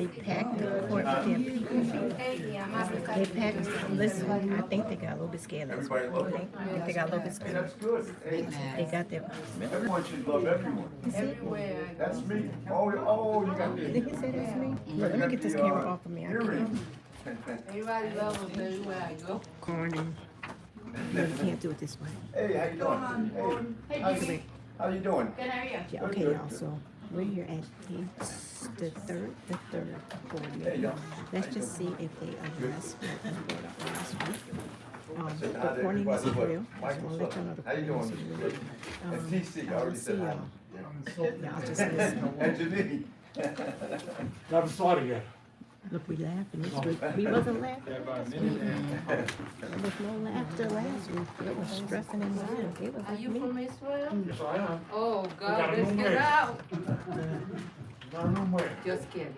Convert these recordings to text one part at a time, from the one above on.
They packed the court with their people. They packed, listen, I think they got a little bit scared last week. I think they got a little bit scared. That's good. Hey, They got their, everyone should love everyone. That's me. Oh, you got did me. he say that's me? Look, let me get this camera off of me. I can't. Everybody loves them everywhere I go. Corny. No, you can't do it this way. Hey, how you doing? Hey, how you doing? Good, how are you? Yeah, okay, y'all, so we're here at the third board meeting. Let's just see if they address what was brought up last week. The coordinating is real. So I'll let y'all know the How you doing? coordinating is real. And TC, I already said hi. Y'all just listen. And Janine. Never saw it again. Look, we laughing this week. We wasn't laughing last week. There was no laughter last week. It was stressing and violence. It was Are like you me. from Israel? Yes, I am. Oh, got God, a let's room get there. out. Not a room where. Just kidding.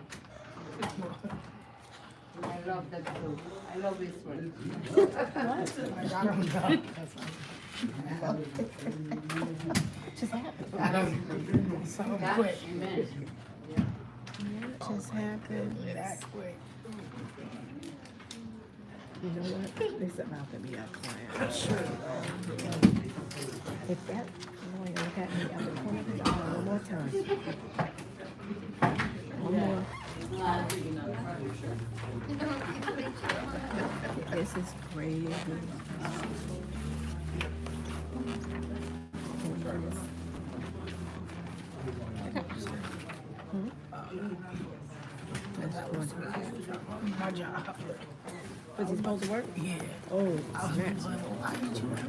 I love that too. I love Israel. Just happened. Quick. Amen. Just happened. That quick. You know what? It's about to be a client. I'm sure. If that lawyer got me out the corner of his eye one more time. One more. This is crazy. My job. Was he supposed to work? Yeah. Oh, snap. Why didn't you at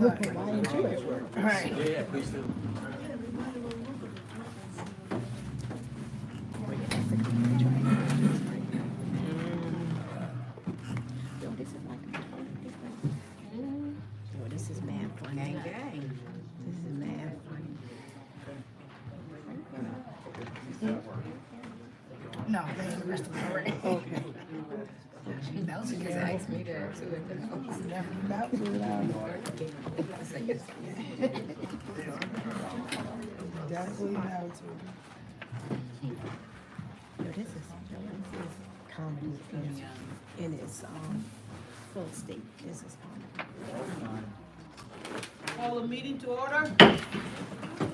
work? Why didn't you at work? Right. Yeah, please do. Yo, this is like a totally different. Yo, this is mad funny. Gang, gang. This is mad funny. No, they arrested me already. Okay. That was just asked me that too. That was Definitely have to. Yo, this is comedy in its full state. This is comedy. Call the meeting to order.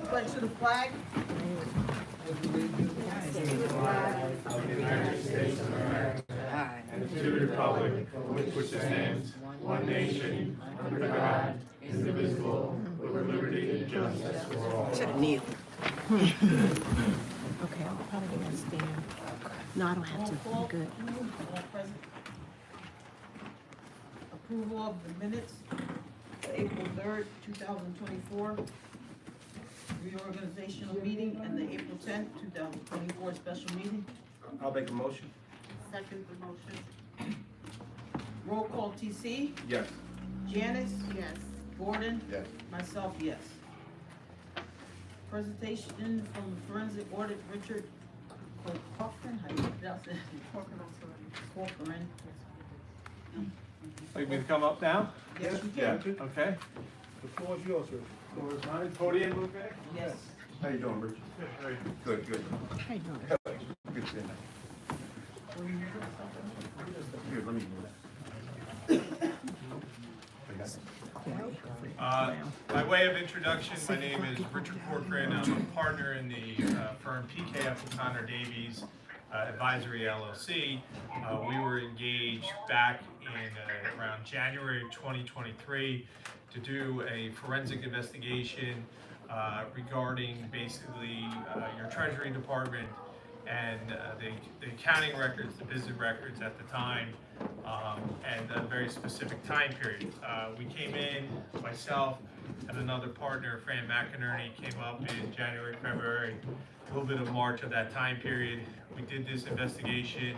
Pledge to the flag. And to the republic with which it stands, one nation, under God, indivisible, with liberty and justice for all. Should have kneeled. Okay, I'm probably gonna stand. No, I don't have to. I'm good. All present. Approval of the minutes, April 3rd, 2024. Reorganizational meeting and the April 10th, 2024 special meeting. I'll make a motion. Second the motion. Roll call TC, Yes. Janice, Yes. Gordon, Yes. myself, yes. Presentation from forensic audit Richard Corcoran, how do you pronounce it? Corcoran. Like me to come up now? Yes, you Yeah. can. Okay. The floor is yours, sir. Floor is mine. Podium, okay? Yes. How you doing, Rich? Good, good. How you doing? Good, good. Here, let me move By way of introduction, my name is Richard Corcoran. I'm a partner in the firm PKF O'Connor Davies Advisory LLC. We were engaged back in around January of 2023 to do a forensic investigation regarding basically your Treasury Department and the accounting records, the business records at the time, and a very specific time period. We came in, myself and another partner, Fran McInerney, came up in January, February, a little bit of March of that time period. We did this investigation.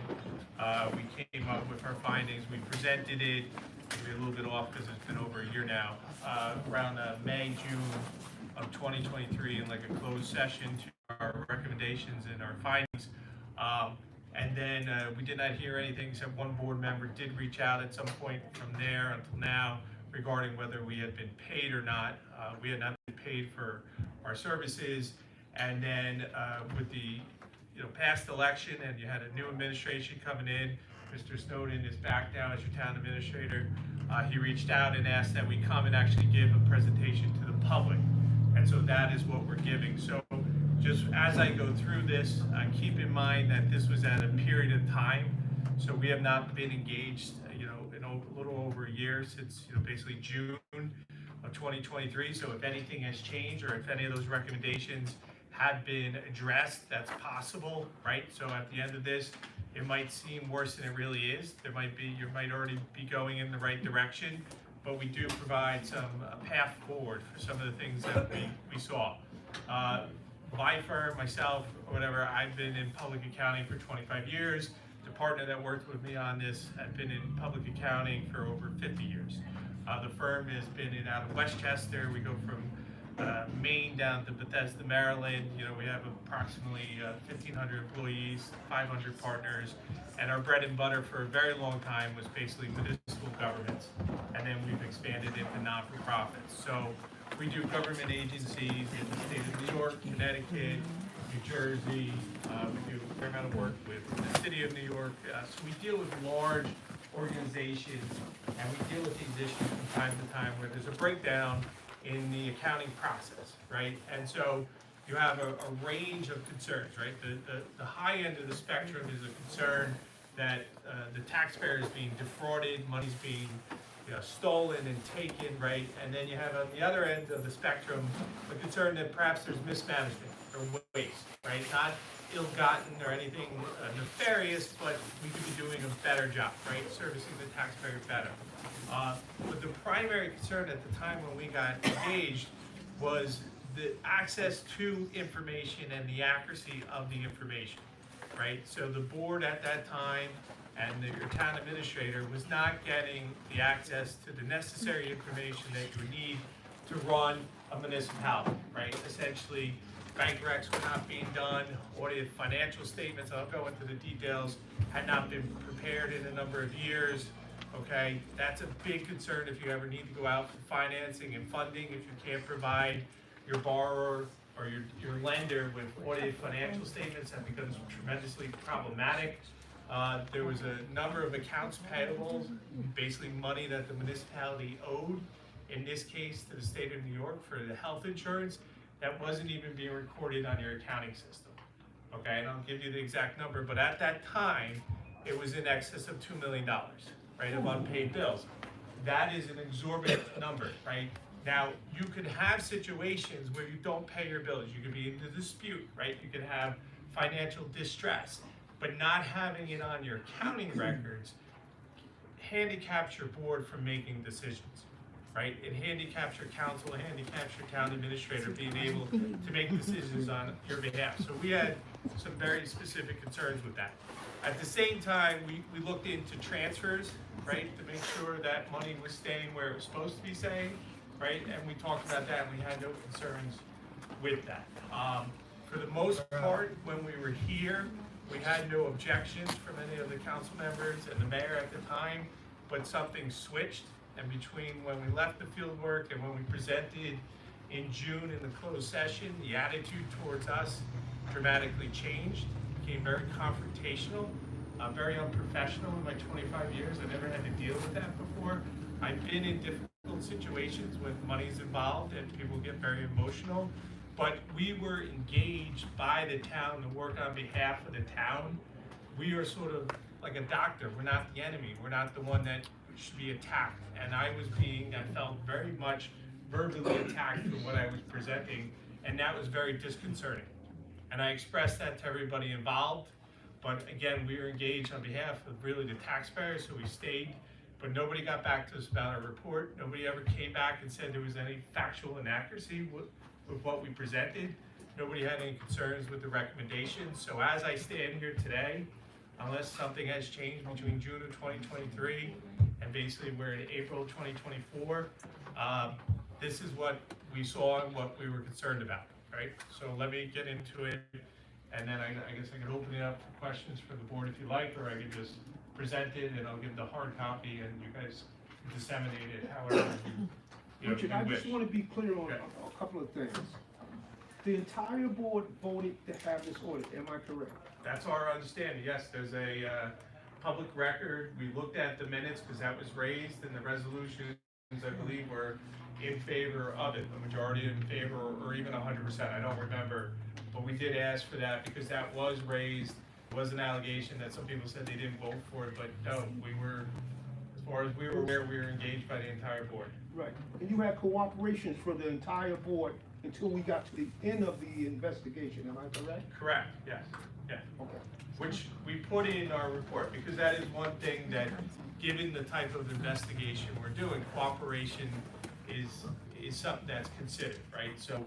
We came up with our findings. We presented it. We're a little bit off because it's been over a year now. Around May, June of 2023 in like a closed session to our recommendations and our findings. And then we did not hear anything except one board member did reach out at some point from there until now regarding whether we had been paid or not. We had not been paid for our services. And then with the past election and you had a new administration coming in. Mr. Snowden is back now as your town administrator. He reached out and asked that we come and actually give a presentation to the public. And so that is what we're giving. So just as I go through this, keep in mind that this was at a period of time. So we have not been engaged, in a little over a year since, basically June of 2023. So if anything has changed or if any of those recommendations have been addressed, that's possible, right? So at the end of this, it might seem worse than it really is. You might already be going in the right direction, but we do provide some path forward for some of the things that we saw. My firm, myself, or whatever, I've been in public accounting for 25 years. The partner that worked with me on this had been in public accounting for over 50 years. The firm has been out of Westchester. We go from Maine down to Bethesda, Maryland. We have approximately 1,500 employees, 500 partners, and our bread and butter for a very long time was basically municipal governments, and then we've expanded into non-for-profits. So we do government agencies in the state of New York, Connecticut, New Jersey. We do a fair amount of work with the city of New York. So we deal with large organizations, and we deal with these issues from time to time where there's a breakdown in the accounting process, right? And so you have a range of concerns, right? The high end of the spectrum is a concern that the taxpayer is being defrauded, money's being stolen and taken, right? And then you have on the other end of the spectrum a concern that perhaps there's mismanagement or waste, right? Not ill-gotten or anything nefarious, but we could be doing a better job, right? Servicing the taxpayer better. But the primary concern at the time when we got engaged was the access to information and the accuracy of the information, right? So the board at that time and your town administrator was not getting the access to the necessary information that you would need to run a municipality, right? Essentially, bank recs were not being done, audited financial statements, I'll go into the details, had not been prepared in a number of years, okay? That's a big concern if you ever need to go out for financing and funding, if you can't provide your borrower or your lender with audited financial statements, that becomes tremendously problematic. There was a number of accounts payables, basically money that the municipality owed, in this case to the state of New York for the health insurance, that wasn't even being recorded on your accounting system. Okay, and I'll give you the exact number, but at that time, it was in excess of $2 million, right, of unpaid bills. That is an exorbitant number, right? Now, you could have situations where you don't pay your bills. You could be in a dispute, right? You could have financial distress, but not having it on your accounting records handicaps your board from making decisions, right? It handicaps your council, it handicaps your town administrator being able to make decisions on your behalf. So we had some very specific concerns with that. At the same time, we looked into transfers, right, to make sure that money was staying where it was supposed to be staying, right? And we talked about that, and we had no concerns with that. For the most part, when we were here, we had no objections from any of the council members and the mayor at the time, but something switched. And between when we left the field work and when we presented in June in the closed session, the attitude towards us dramatically changed, became very confrontational, very unprofessional. In my 25 years, I never had to deal with that before. I've been in difficult situations when money's involved and people get very emotional, but we were engaged by the town to work on behalf of the town. We are sort of like a doctor. We're not the enemy. We're not the one that should be attacked. And I felt very much verbally attacked for what I was presenting, and that was very disconcerting. And I expressed that to everybody involved, but again, we were engaged on behalf of really the taxpayers, so we stayed, but nobody got back to us about our report. Nobody ever came back and said there was any factual inaccuracy with what we presented. Nobody had any concerns with the recommendations. So as I stand here today, unless something has changed between June of 2023 and basically we're in April of 2024, this is what we saw and what we were concerned about, right? So let me get into it, and then I guess I could open it up for questions for the board if you like, or I could just present it and I'll give the hard copy and you guys can disseminate it however you Richard, I wish. just want to be clear on Okay. a couple of things. The entire board voted to have this audit, am I correct? That's our understanding, yes, there's a public record, we looked at the minutes, because that was raised, and the resolutions, I believe, were in favor of it, the majority in favor, or even 100%, I don't remember, but we did ask for that, because that was raised, was an allegation that some people said they didn't vote for it, but no, we were, as far as we were aware, we were engaged by the entire board. Right. And you had cooperation from the entire board until we got to the end of the investigation, am I correct? Correct, yes, yeah. Okay. Which we put in our report, because that is one thing that, given the type of investigation we're doing, cooperation is something that's considered, right? So,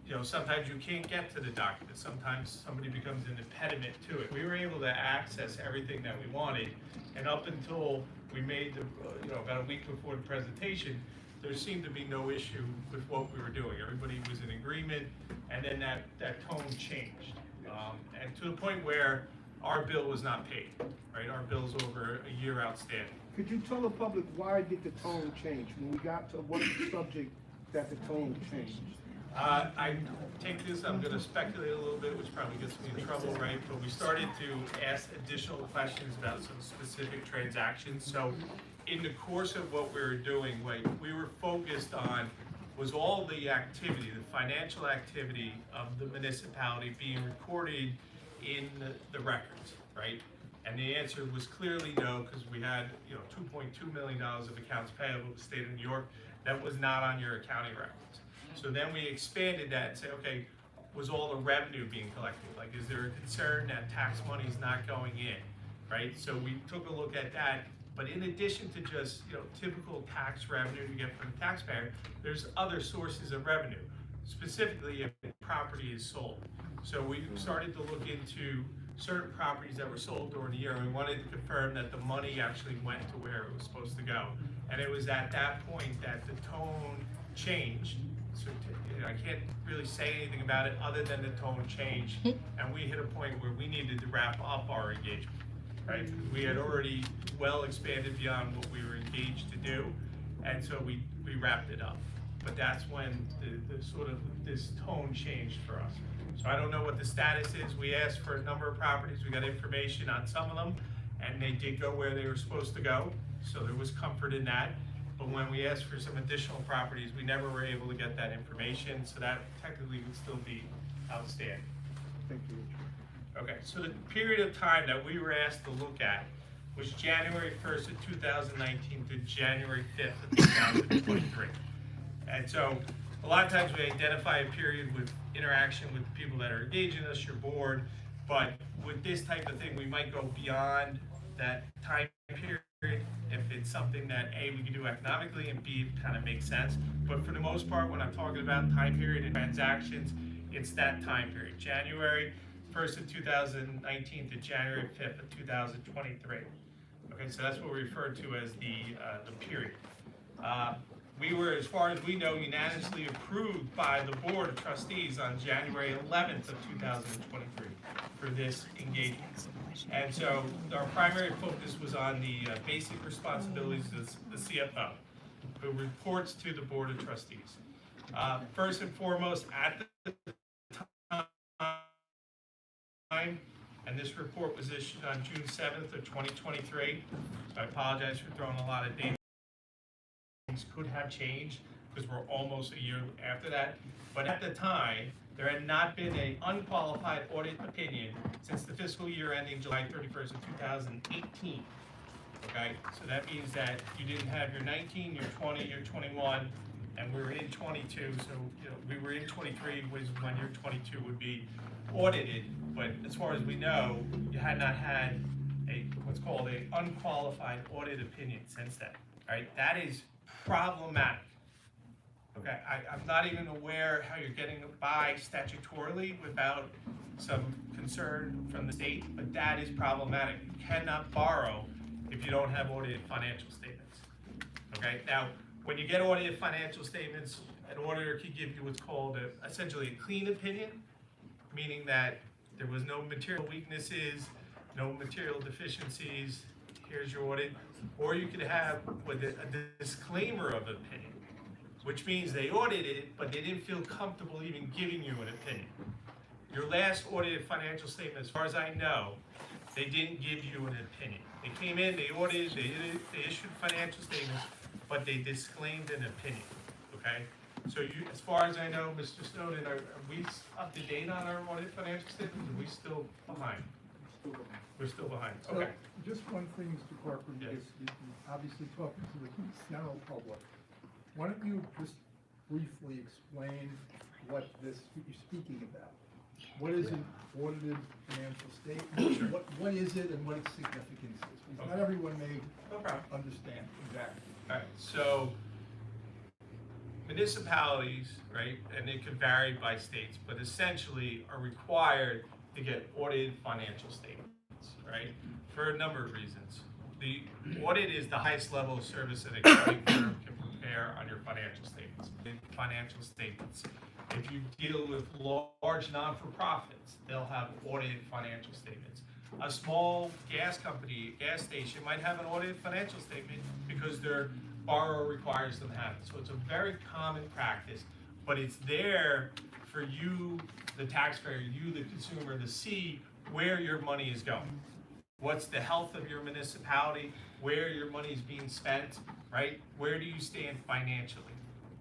you know, sometimes you can't get to the document, sometimes somebody becomes an impediment to it. We were able to access everything that we wanted, and up until we made the, you know, about a week before the presentation, there seemed to be no issue with what we were doing. Everybody was in agreement, and then that tone changed. And to the point where our bill was not paid, right? Our bill's over a year outstanding. Could you tell the public why did the tone change? When we got to what subject that the tone changed? I take this, I'm gonna speculate a little bit, which probably gets me in trouble, right? But we started to ask additional questions about some specific transactions. So in the course of what we were doing, like, we were focused on was all the activity, the financial activity of the municipality being recorded in the records, right? And the answer was clearly no, because we had, you know, $2.2 million of accounts payable to the state of New York that was not on your accounting records. So then we expanded that and said, okay, was all the revenue being collected? Like, is there a concern that tax money is not going in, right? So we took a look at that. But in addition to just, you know, typical tax revenue you get from the taxpayer, there's other sources of revenue, specifically if property is sold. So we started to look into certain properties that were sold during the year, and we wanted to confirm that the money actually went to where it was supposed to go. And it was at that point that the tone changed. So you know, I can't really say anything about it other than the tone changed, and we hit a point where we needed to wrap up our engagement. Right? We had already well expanded beyond what we were engaged to do, and so we wrapped it up. But that's when the sort of this tone changed for us. So I don't know what the status is. We asked for a number of properties. We got information on some of them, and they did go where they were supposed to go. So there was comfort in that. But when we asked for some additional properties, we never were able to get that information. So that technically would still be outstanding. Thank you. Okay, so the period of time that we were asked to look at was January 1st of 2019 to January 5th of 2023. And so a lot of times we identify a period with interaction with the people that are engaging us, your board, but with this type of thing, we might go beyond that time period if it's something that A, we can do economically, and B, it kind of makes sense. But for the most part, when I'm talking about time period and transactions, it's that time period, January 1st of 2019 to January 5th of 2023. Okay, so that's what we refer to as the period. We were, as far as we know, unanimously approved by the Board of Trustees on January 11th of 2023 for this engagement. And so our primary focus was on the basic responsibilities of the CFO, who reports to the Board of Trustees. First and foremost, at the time, and this report was issued on June 7th of 2023, so I apologize for throwing a lot of dates. Things could have changed because we're almost a year after that, but at the time, there had not been an unqualified audit opinion since the fiscal year ending July 31st of 2018. Okay, so that means that you didn't have your 19, your 20, your 21, and we were in 22, so you know, we were in 23 was when your 22 would be audited, but as far as we know, you had not had a what's called an unqualified audit opinion since then. All right, that is problematic. Okay, I'm not even aware how you're getting by statutorily without some concern from the state, but that is problematic. You cannot borrow if you don't have audited financial statements. Okay, now when you get audited financial statements, an auditor can give you what's called essentially a clean opinion, meaning that there was no material weaknesses, no material deficiencies. Here's your audit, or you could have with a disclaimer of opinion, which means they audited it, but they didn't feel comfortable even giving you an opinion. Your last audited financial statement, as far as I know, they didn't give you an opinion. They came in, they audited, they issued financial statements, but they disclaimed an opinion, okay? So you, as far as I know, Mr. Snowden, are we up to date on our audited financial statements? Are we still behind? We're still behind, So, okay. just one thing, Mr. Corcoran, Yes. because you're obviously talking to the general public. Why don't you just briefly explain what you're speaking about? What is an audited financial statement? What is it and what its significance is? Because not everyone may No problem. understand exactly. All right, so municipalities, right, and it could vary by states, but essentially are required to get audited financial statements, right, for a number of reasons. The audit is the highest level of service that a accounting firm can prepare on your financial statements. Financial statements. If you deal with large non-for-profits, they'll have audited financial statements. A small gas company, gas station might have an audited financial statement because their borrower requires them to have it. So it's a very common practice, but it's there for you, the taxpayer, you, the consumer, to see where your money is going. What's the health of your municipality, where your money is being spent, right? Where do you stand financially?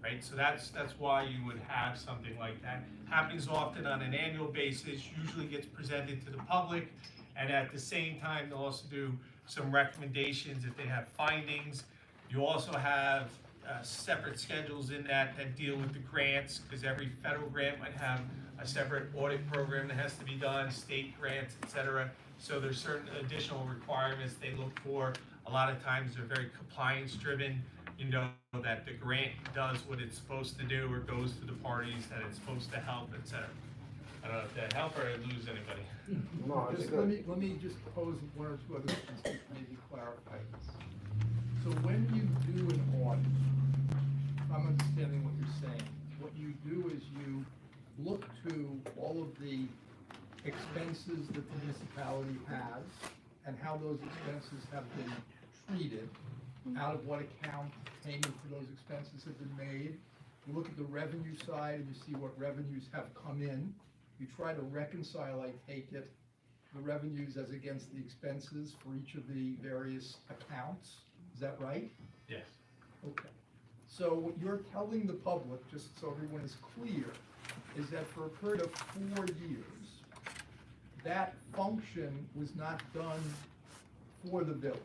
Right, so that's why you would have something like that. Happens often on an annual basis, usually gets presented to the public, and at the same time, they'll also do some recommendations if they have findings. You also have separate schedules in that deal with the grants, because every federal grant might have a separate audit program that has to be done, state grants, etc. So there's certain additional requirements they look for. A lot of times they're very compliance driven. You know that the grant does what it's supposed to do or goes to the parties that it's supposed to help, etc. I don't know if that help or I lose anybody. No, it's Just good. let me just pose one or two other questions to maybe clarify this. So when you do an audit, if I'm understanding what you're saying, what you do is you look to all of the expenses that the municipality has and how those expenses have been treated, out of what account payment for those expenses have been made. You look at the revenue side and you see what revenues have come in. You try to reconcile, I take it, the revenues as against the expenses for each of the various accounts. Is that right? Yes. Okay. So what you're telling the public, just so everyone is clear, is that for a period of 4 years, that function was not done for the village.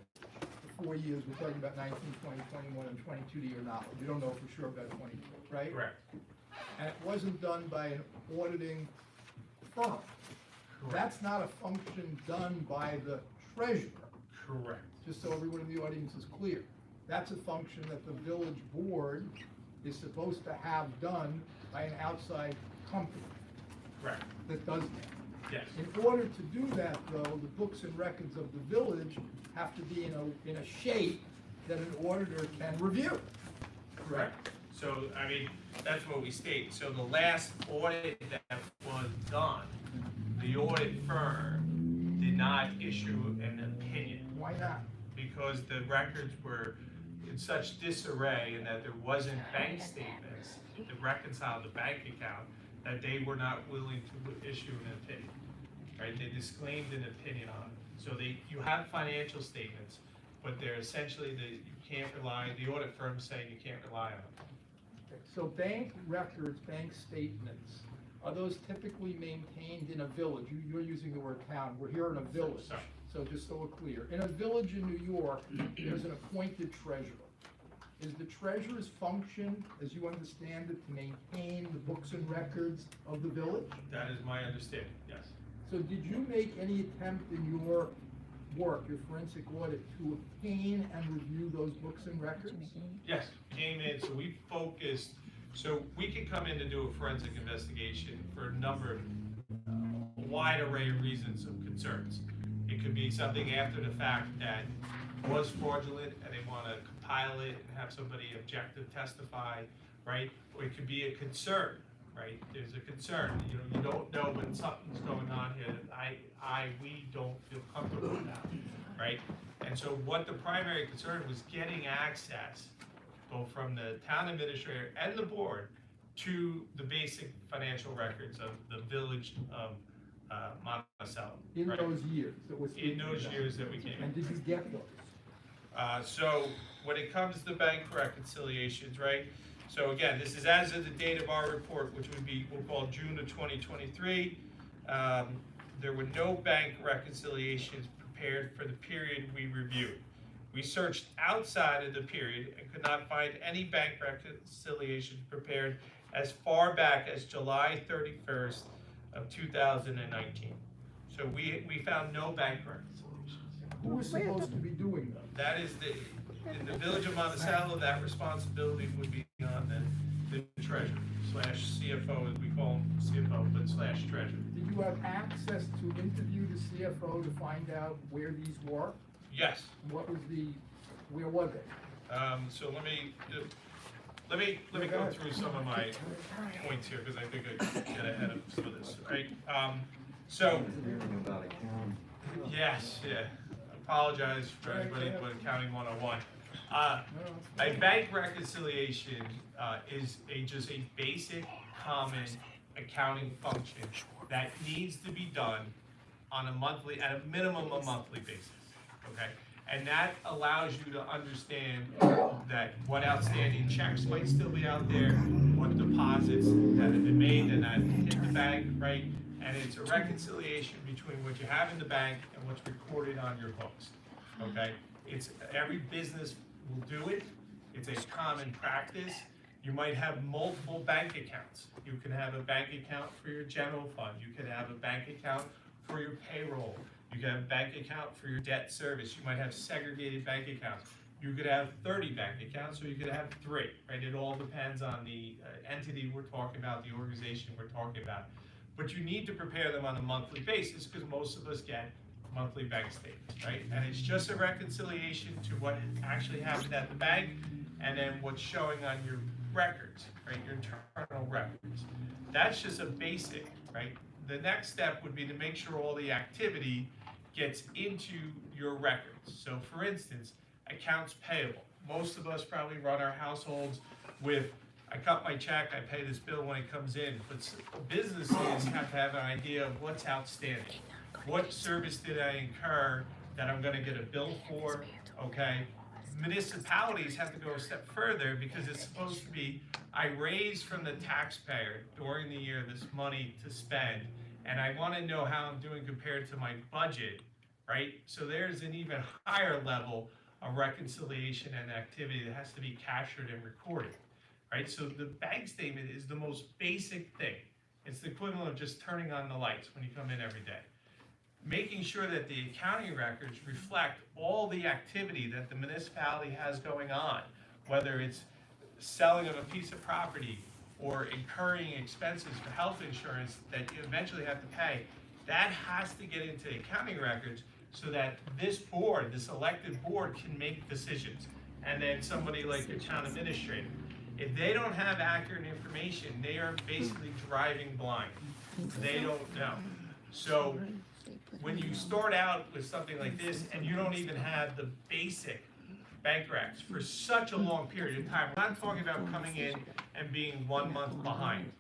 4 years, we're talking about 19, 20, 21, and 22 to your knowledge. You don't know for sure about 22, right? Correct. And it wasn't done by an auditing firm. That's not a function done by the treasurer, Correct. just so everyone in the audience is clear. That's a function that the village board is supposed to have done by an outside company Correct. that does that. Yes. In order to do that, though, the books and records of the village have to be in a shape that an auditor can review. Correct. So, I mean, that's what we state. So the last audit that was done, the audit firm did not issue an opinion Why not? because the records were in such disarray and that there wasn't bank statements to reconcile the bank account that they were not willing to issue an opinion. Right? They disclaimed an opinion on it. So you have financial statements, but they're essentially you can't rely, the audit firm's saying you can't rely on them. Okay, so bank records, bank statements, are those typically maintained in a village? You're using the word town, we're here in a village, Sorry. so just so we're clear. In a village in New York, there's an appointed treasurer. Is the treasurer's function, as you understand it, to maintain the books and records of the village? That is my understanding, yes. So did you make any attempt in your work, your forensic audit, to obtain and review those books and records? Yes, came in, so we focused, so we can come in to do a forensic investigation for a number of, a wide array of reasons of concerns. It could be something after the fact that was fraudulent and they want to compile it and have somebody objective testify, right? Or it could be a concern, right? There's a concern, you don't know when something's going on here that we don't feel comfortable about, right? And so what the primary concern was getting access both from the town administrator and the board, to the basic financial records of the village of Monticello. In right? those years that was. In those years that we came in. And did you get those? So when it comes to bank reconciliations, right? So again, this is as of the date of our report, which would be, we'll call June of 2023. There were no bank reconciliations prepared for the period we reviewed. We searched outside of the period and could not find any bank reconciliations prepared as far back as July 31st of 2019. So we found no bank reconciliations. Who was supposed to be doing them? That is in the village of Monticello, that responsibility would be on the treasurer / CFO, as we call him, CFO, but / treasurer. Did you have access to interview the CFO to find out where these were? Yes. Where were they? So let me go through some of my points here, because I think I can get ahead of some of this, right? Yes, yeah. Apologize for everybody, but accounting 101. A bank reconciliation is just a basic, common accounting function that needs to be done on at a minimum a monthly basis, okay? And that allows you to understand that what outstanding checks might still be out there, what deposits that have been made and that hit the bank, right? And it's a reconciliation between what you have in the bank and what's recorded on your books, okay? Every business will do it. It's a common practice. You might have multiple bank accounts. You can have a bank account for your general fund. You can have a bank account for your payroll. You can have a bank account for your debt service. You might have segregated bank accounts. You could have 30 bank accounts, or you could have 3, right? It all depends on the entity we're talking about, the organization we're talking about. But you need to prepare them on a monthly basis, because most of us get monthly bank statements, right? And it's just a reconciliation to what actually happened at the bank, and then what's showing on your records, right? Your internal records. That's just a basic, right? The next step would be to make sure all the activity gets into your records. So for instance, accounts payable. Most of us probably run our households with, I cut my check, I pay this bill when it comes in. But businesses have to have an idea of what's outstanding. What service did I incur that I'm gonna get a bill for, okay? Municipalities have to go a step further, because it's supposed to be, I raised from the taxpayer during the year this money to spend, and I wanna know how I'm doing compared to my budget, right? So there's an even higher level of reconciliation and activity that has to be captured and recorded, right? So the bank statement is the most basic thing. It's the equivalent of just turning on the lights when you come in every day. Making sure that the accounting records reflect all the activity that the municipality has going on, whether it's selling of a piece of property or incurring expenses for health insurance that you eventually have to pay. That has to get into the accounting records so that this board, this elected board, can make decisions. And then somebody like the town administrator. If they don't have accurate information, they are basically driving blind. They don't know. So when you start out with something like this and you don't even have the basic bank recs for such a long period of time, we're not talking about coming in and being 1 month behind,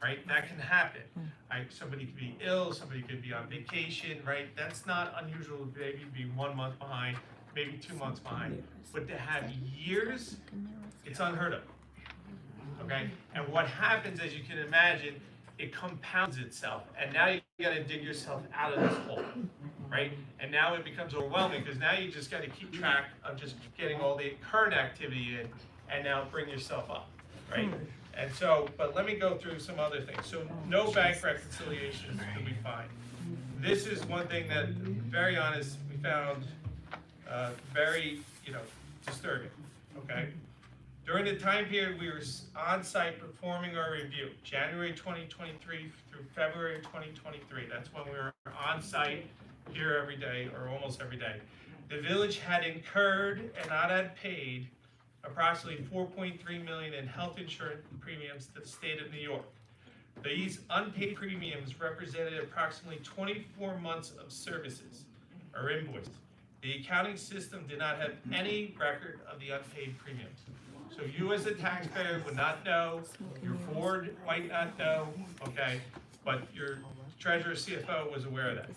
right? That can happen. Right? Somebody could be ill, somebody could be on vacation, right? That's not unusual, maybe be 1 month behind, maybe 2 months behind. But to have years, it's unheard of, okay? And what happens, as you can imagine, it compounds itself, and now you gotta dig yourself out of this hole, right? And now it becomes overwhelming, because now you just gotta keep track of just getting all the current activity in, and now bring yourself up, right? And so, but let me go through some other things. So no bank reconciliations will be fine. This is one thing that, very honest, we found very, disturbing, okay? During the time period we were on site performing our review, January 2023 through February 2023, that's when we were on site here every day, or almost every day. The village had incurred and not had paid approximately $4.3 million in health insurance premiums to the state of New York. These unpaid premiums represented approximately 24 months of services or invoices. The accounting system did not have any record of the unpaid premiums. So you as a taxpayer would not know, your board might not know, okay? But your treasurer CFO was aware of that.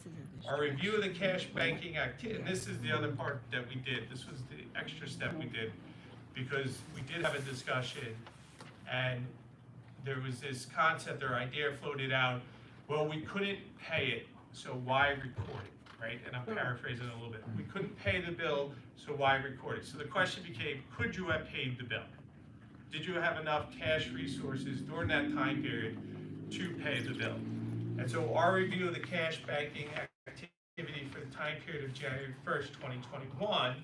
Our review of the cash banking activity, and this is the other part that we did, this was the extra step we did, because we did have a discussion, and there was this concept or idea floated out, well, we couldn't pay it, so why record it, right? And I'm paraphrasing a little bit. We couldn't pay the bill, so why record it? So the question became, could you have paid the bill? Did you have enough cash resources during that time period to pay the bill? And so our review of the cash banking activity for the time period of January 1st, 2021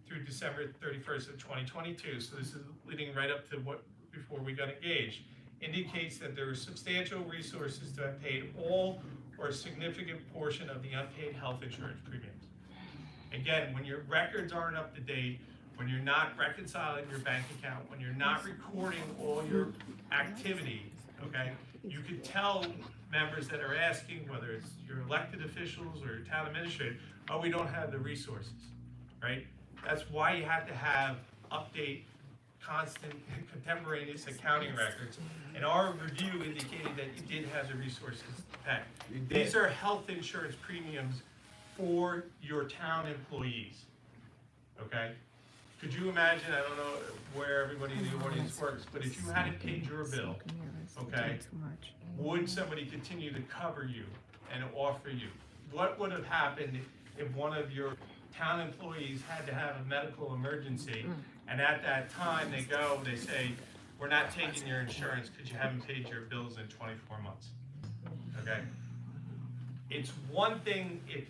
through December 31st of 2022, so this is leading right up to what before we got engaged, indicates that there were substantial resources to have paid all or a significant portion of the unpaid health insurance premiums. Again, when your records aren't up to date, when you're not reconciling your bank account, when you're not recording all your activity, okay, you could tell members that are asking, whether it's your elected officials or your town administrator, oh, we don't have the resources, right? That's why you have to have update, constant, contemporaneous accounting records. And our review indicated that you did have the resources to pay. These are health insurance premiums for your town employees, okay? Could you imagine, I don't know where everybody in the audience works, but if you hadn't paid your bill, okay, would somebody continue to cover you and offer you? What would have happened if one of your town employees had to have a medical emergency, and at that time they say, we're not taking your insurance because you haven't paid your bills in 24 months, okay? It's one thing if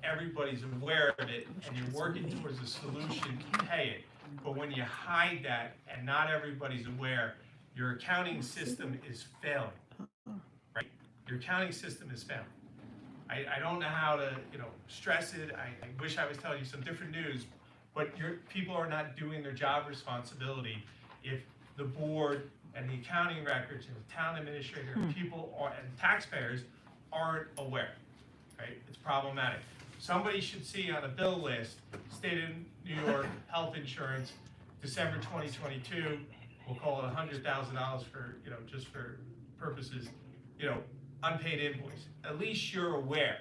everybody's aware of it and you're working towards a solution to pay it, but when you hide that and not everybody's aware, your accounting system is failing, right? Your accounting system is failing. I don't know how to, stress it. I wish I was telling you some different news, but people are not doing their job responsibility if the board and the accounting records and the town administrator and and taxpayers aren't aware, right? It's problematic. Somebody should see on a bill list, State of New York health insurance, December 2022, we'll call it $100,000 for, just for purposes, unpaid invoice. At least you're aware.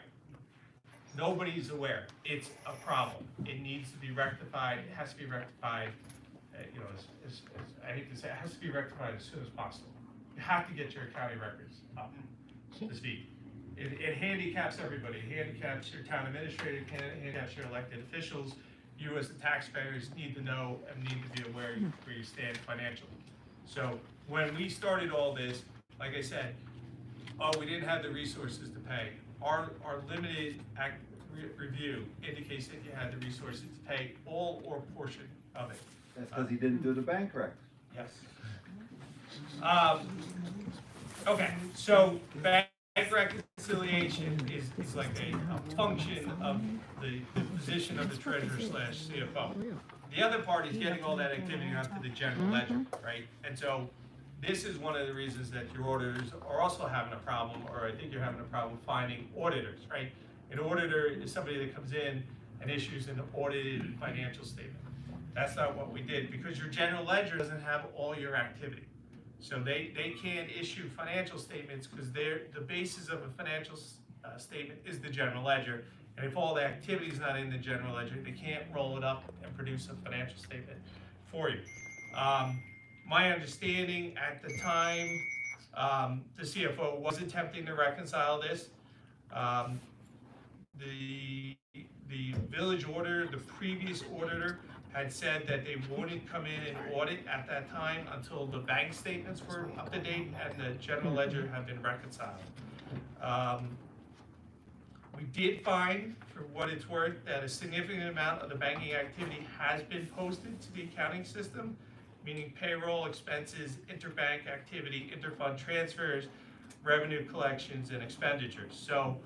Nobody's aware. It's a problem. It needs to be rectified. It has to be rectified, I hate to say, it has to be rectified as soon as possible. You have to get your accounting records up to speed. It handicaps everybody. It handicaps your town administrator, it handicaps your elected officials. You as the taxpayers need to know and need to be aware where you stand financially. So when we started all this, like I said, we didn't have the resources to pay. Our limited review indicates that you had the resources to pay all or portion of it. That's because he didn't do the bank recs. Yes. Okay, so bank reconciliation is like a function of the position of the treasurer/CFO. The other part is getting all that activity onto the general ledger, right? And so this is one of the reasons that your auditors are also having a problem, or I think you're having a problem finding auditors, right? An auditor is somebody that comes in and issues an audited financial statement. That's not what we did, because your general ledger doesn't have all your activity. So they can't issue financial statements because the basis of a financial statement is the general ledger. And if all the activity is not in the general ledger, they can't roll it up and produce a financial statement for you. My understanding at the time, the CFO was attempting to reconcile this. The village auditor, the previous auditor, had said that they wouldn't come in and audit at that time until the bank statements were up to date and the general ledger had been reconciled. We did find, for what it's worth, that a significant amount of the banking activity has been posted to the accounting system, meaning payroll, expenses, interbank activity, interfund transfers, revenue collections, and expenditures. So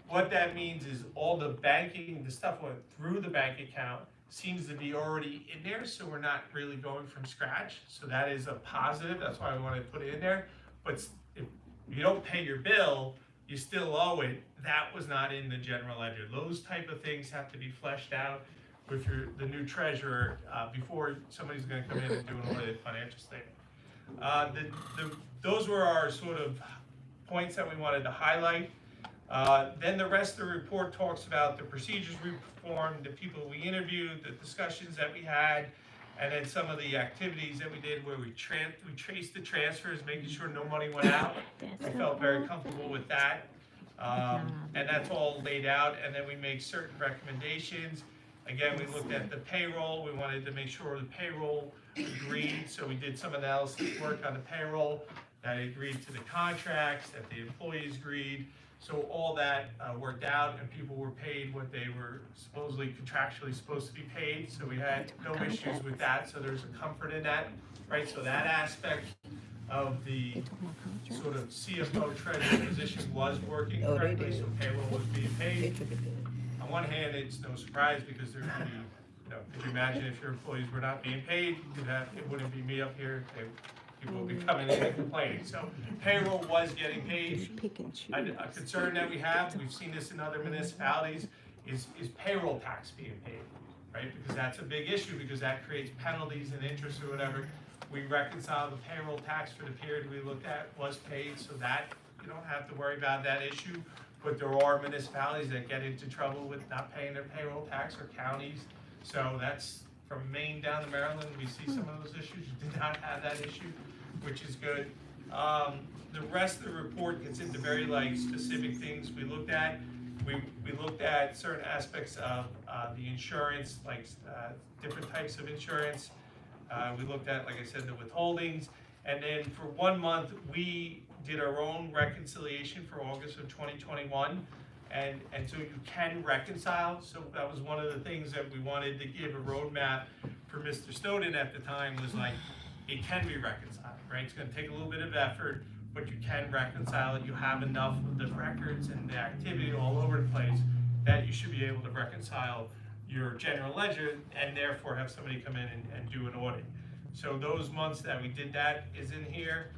what that means is all the banking, the stuff went through the bank account, seems to be already in there, so we're not really going from scratch. So that is a positive. That's why I wanted to put it in there. But if you don't pay your bill, you still owe it. That was not in the general ledger. Those type of things have to be fleshed out. with the new treasurer, before somebody's gonna come in and do an audited financial statement. Those were our sort of points that we wanted to highlight. Then the rest of the report talks about the procedures we performed, the people we interviewed, the discussions that we had, and then some of the activities that we did where we traced the transfers, making sure no money went out. We felt very comfortable with that. And that's all laid out, and then we make certain recommendations. Again, we looked at the payroll. We wanted to make sure the payroll agreed, so we did some analysis work on the payroll, that agreed to the contracts, that the employees agreed. So all that worked out, and people were paid what they were supposedly contractually supposed to be paid. So we had no issues with that. So there's a comfort in that, right? So that aspect of the sort of CFO treasurer position was working correctly, so payroll was being paid. On one hand, it's no surprise because there could be, could you imagine if your employees were not being paid, it wouldn't be me up here. People would be coming in and complaining. So payroll was getting paid. A concern that we have, we've seen this in other municipalities, is payroll tax being paid, right? Because that's a big issue, because that creates penalties and interest or whatever. We reconcile the payroll tax for the period we looked at was paid, so that you don't have to worry about that issue. But there are municipalities that get into trouble with not paying their payroll tax, or counties. So that's from Maine down to Maryland. We see some of those issues. You did not have that issue, which is good. The rest of the report gets into very specific things we looked at. We looked at certain aspects of the insurance, different types of insurance. We looked at, like I said, the withholdings. And then for 1 month, we did our own reconciliation for August of 2021. And so you can reconcile. So that was one of the things that we wanted to give a roadmap for Mr. Snowden at the time, was it can be reconciled, right? It's gonna take a little bit of effort, but you can reconcile it. You have enough of the records and the activity all over the place that you should be able to reconcile your general ledger, and therefore have somebody come in and do an audit. So those months that we did that is in here.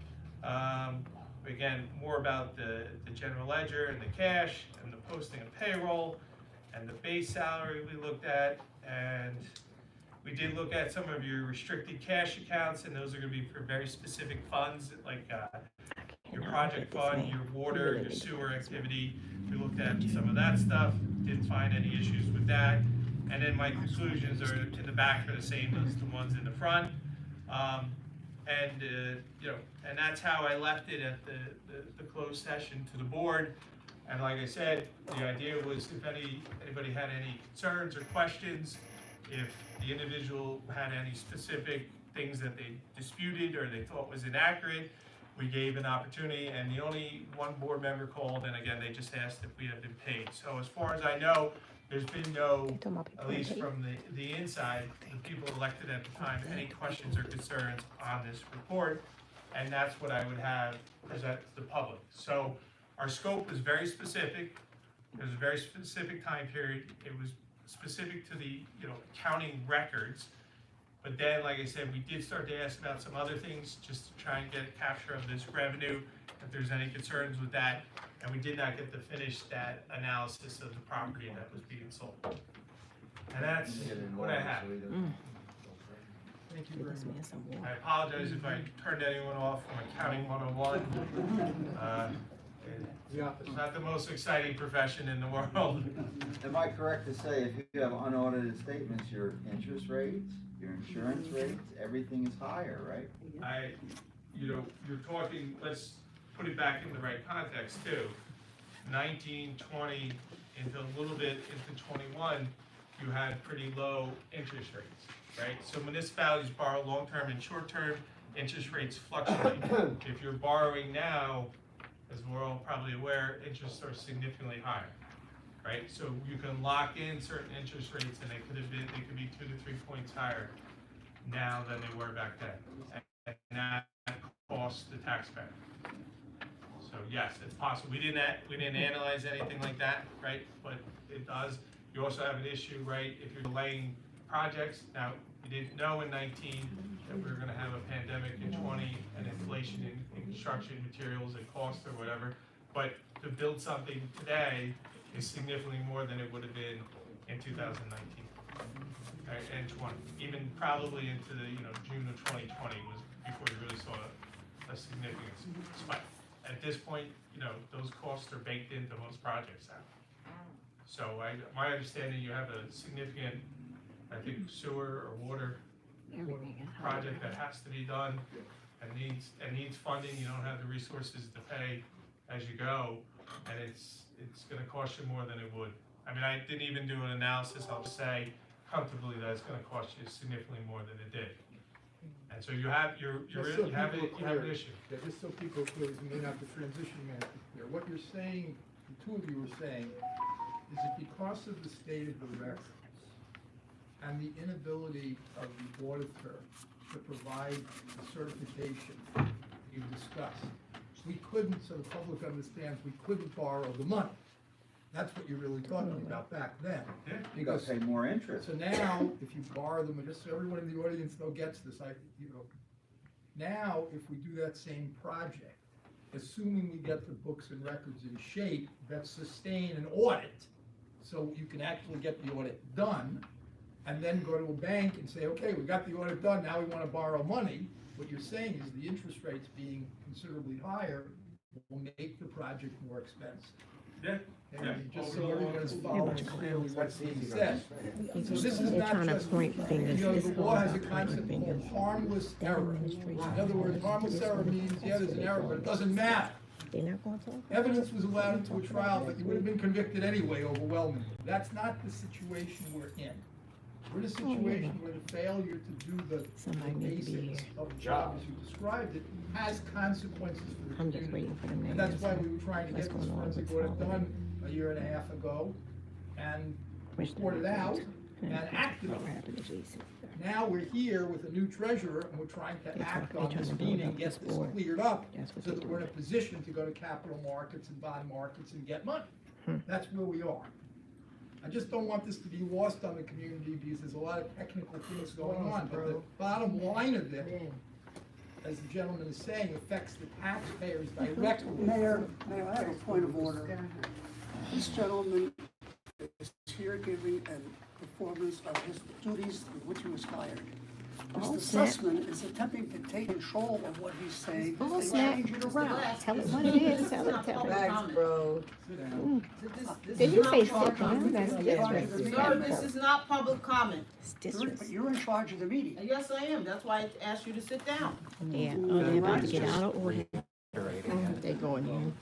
Again, more about the general ledger and the cash and the posting of payroll and the base salary we looked at. And we did look at some of your restricted cash accounts, and those are gonna be for very specific funds, like your project fund, your water, your sewer activity. We looked at some of that stuff, didn't find any issues with that. And then my conclusions are in the back are the same as the ones in the front. And that's how I left it at the closed session to the board. And like I said, the idea was if anybody had any concerns or questions, if the individual had any specific things that they disputed or they thought was inaccurate, we gave an opportunity, and the only one board member called, and again, they just asked if we had been paid. So as far as I know, there's been no, at least from the inside, the people elected at the time, any questions or concerns on this report, and that's what I would have present to the public. So our scope was very specific. It was a very specific time period. It was specific to the accounting records. But then, like I said, we did start to ask about some other things just to try and get a capture of this revenue, if there's any concerns with that. And we did not get to finish that analysis of the property that was being sold. And that's what I have. Thank you very much. I apologize if I turned anyone off from Accounting 101. It's not the most exciting profession in the world. Am I correct to say if you have unaudited statements, your interest rates, your insurance rates, everything is higher, right? You're talking, let's put it back in the right context too. 19, 20, into a little bit into 21, you had pretty low interest rates, right? So municipalities borrow long-term and short-term, interest rates fluctuate. If you're borrowing now, as we're all probably aware, interests are significantly higher, right? So you can lock in certain interest rates, and they could be 2 to 3 points higher now than they were back then, and that costs the taxpayer. So yes, it's possible. We didn't analyze anything like that, right? But it does. You also have an issue, right? If you're delaying projects, now you didn't know in 19 that we were going to have a pandemic in 20 and inflation in construction materials and costs or whatever. But to build something today is significantly more than it would have been in 2019. which one. Even probably into the, June of 2020 was before you really saw a significant spike. At this point, those costs are baked into most projects now. So my understanding, you have a significant, I think, sewer or water project that has to be done and needs funding. You don't have the resources to pay as you go, and it's gonna cost you more than it would. I mean, I didn't even do an analysis. I'll just say comfortably that it's gonna cost you significantly more than it did. And so you have an issue. Yeah, just so people are clear, you may not the transition manager clear. What you're saying, the two of you are saying, is that because of the state of the records and the inability of the auditor to provide the certification you discussed, we couldn't, so the public understands, we couldn't borrow the money. That's what you're really talking about back then. Yeah. You gotta pay more interest. So now, if you borrow them, and just so everyone in the audience gets this, now, if we do that same project, assuming we get the books and records in shape that sustain an audit, so you can actually get the audit done, and then go to a bank and say, okay, we got the audit done, now we wanna borrow money, what you're saying is the interest rates being considerably higher will make the project more expensive. Yeah. And just so everyone's following clearly what's being said. So this is They're not trying to just, point fingers. the law has a concept called harmless error. In other words, harmless error means, yeah, there's an error, but it doesn't matter. They're not gonna talk. Evidence was allowed into a trial, but you would have been convicted anyway overwhelmingly. That's not the situation we're in. We're in a situation where the failure to do the Somebody need to be basics here. of the job as you described it has consequences for the I'm just community. waiting for them to And that's answer. why we were trying to What's get this going on forensic with audit Solomon? done a year and a half ago and Wish report it that out Yeah. and act on What it. happened to Jason? Now we're here with a new treasurer and we're trying to They're act trying on this to build meeting, up get this this board. cleared up That's what so they're that we're in a doing. position to go to capital markets and bond markets and get money. That's where we are. I just don't want this to be lost on the community because there's a lot of technical things going on, but the bottom line of it, as the gentleman is saying, affects the taxpayers directly. Mayor, I have a point of order. This gentleman is here giving a performance of his duties for which he was hired. Oh, Mr. snap. Sussman is attempting to take control of what he's saying Oh, and snap. change it around. Tell it what it is, tell it, tell it. Thanks, bro. Did you say sit down? That's disrespectful. Sir, this is not public comment. It's But disrespectful. you're in charge of the meeting. Yes, I am. That's why I asked you to sit down. Yeah, oh, they're about to get out of order. They're going in.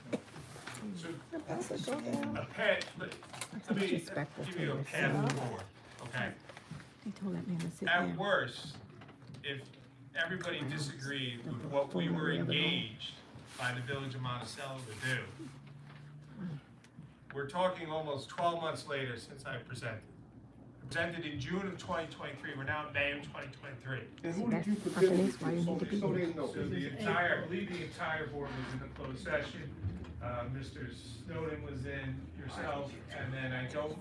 So, That's a go down. a path, let me disrespectful give to you a yourself. path forward, okay? They told that man to sit At down. worst, if everybody disagreed with what we were engaged by the village of Monticello to do, we're talking almost 12 months later since I presented. I presented in June of 2023, we're now in May of 2023. And See, who did that's you companies present why you need to be So here. they know. So the entire, I believe the entire board was in the closed session. Mr. Snowden was in, yourself, and then I don't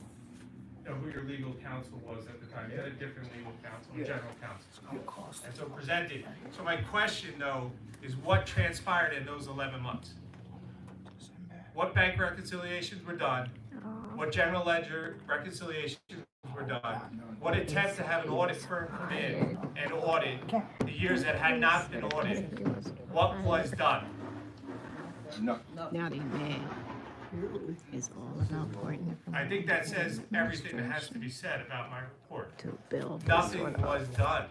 know who your legal counsel was at the time. You had a different legal counsel, general counsel. And so presented. So my question though is what transpired in those 11 months? What bank reconciliations were done? What general ledger reconciliations were done? What attempt to have an audit firm come in and audit the years that had not been audited? What was done? No. Now they mad. It's all about pointing it from I think that says everything that has to be said about my report. to build. this Nothing sort of- was done.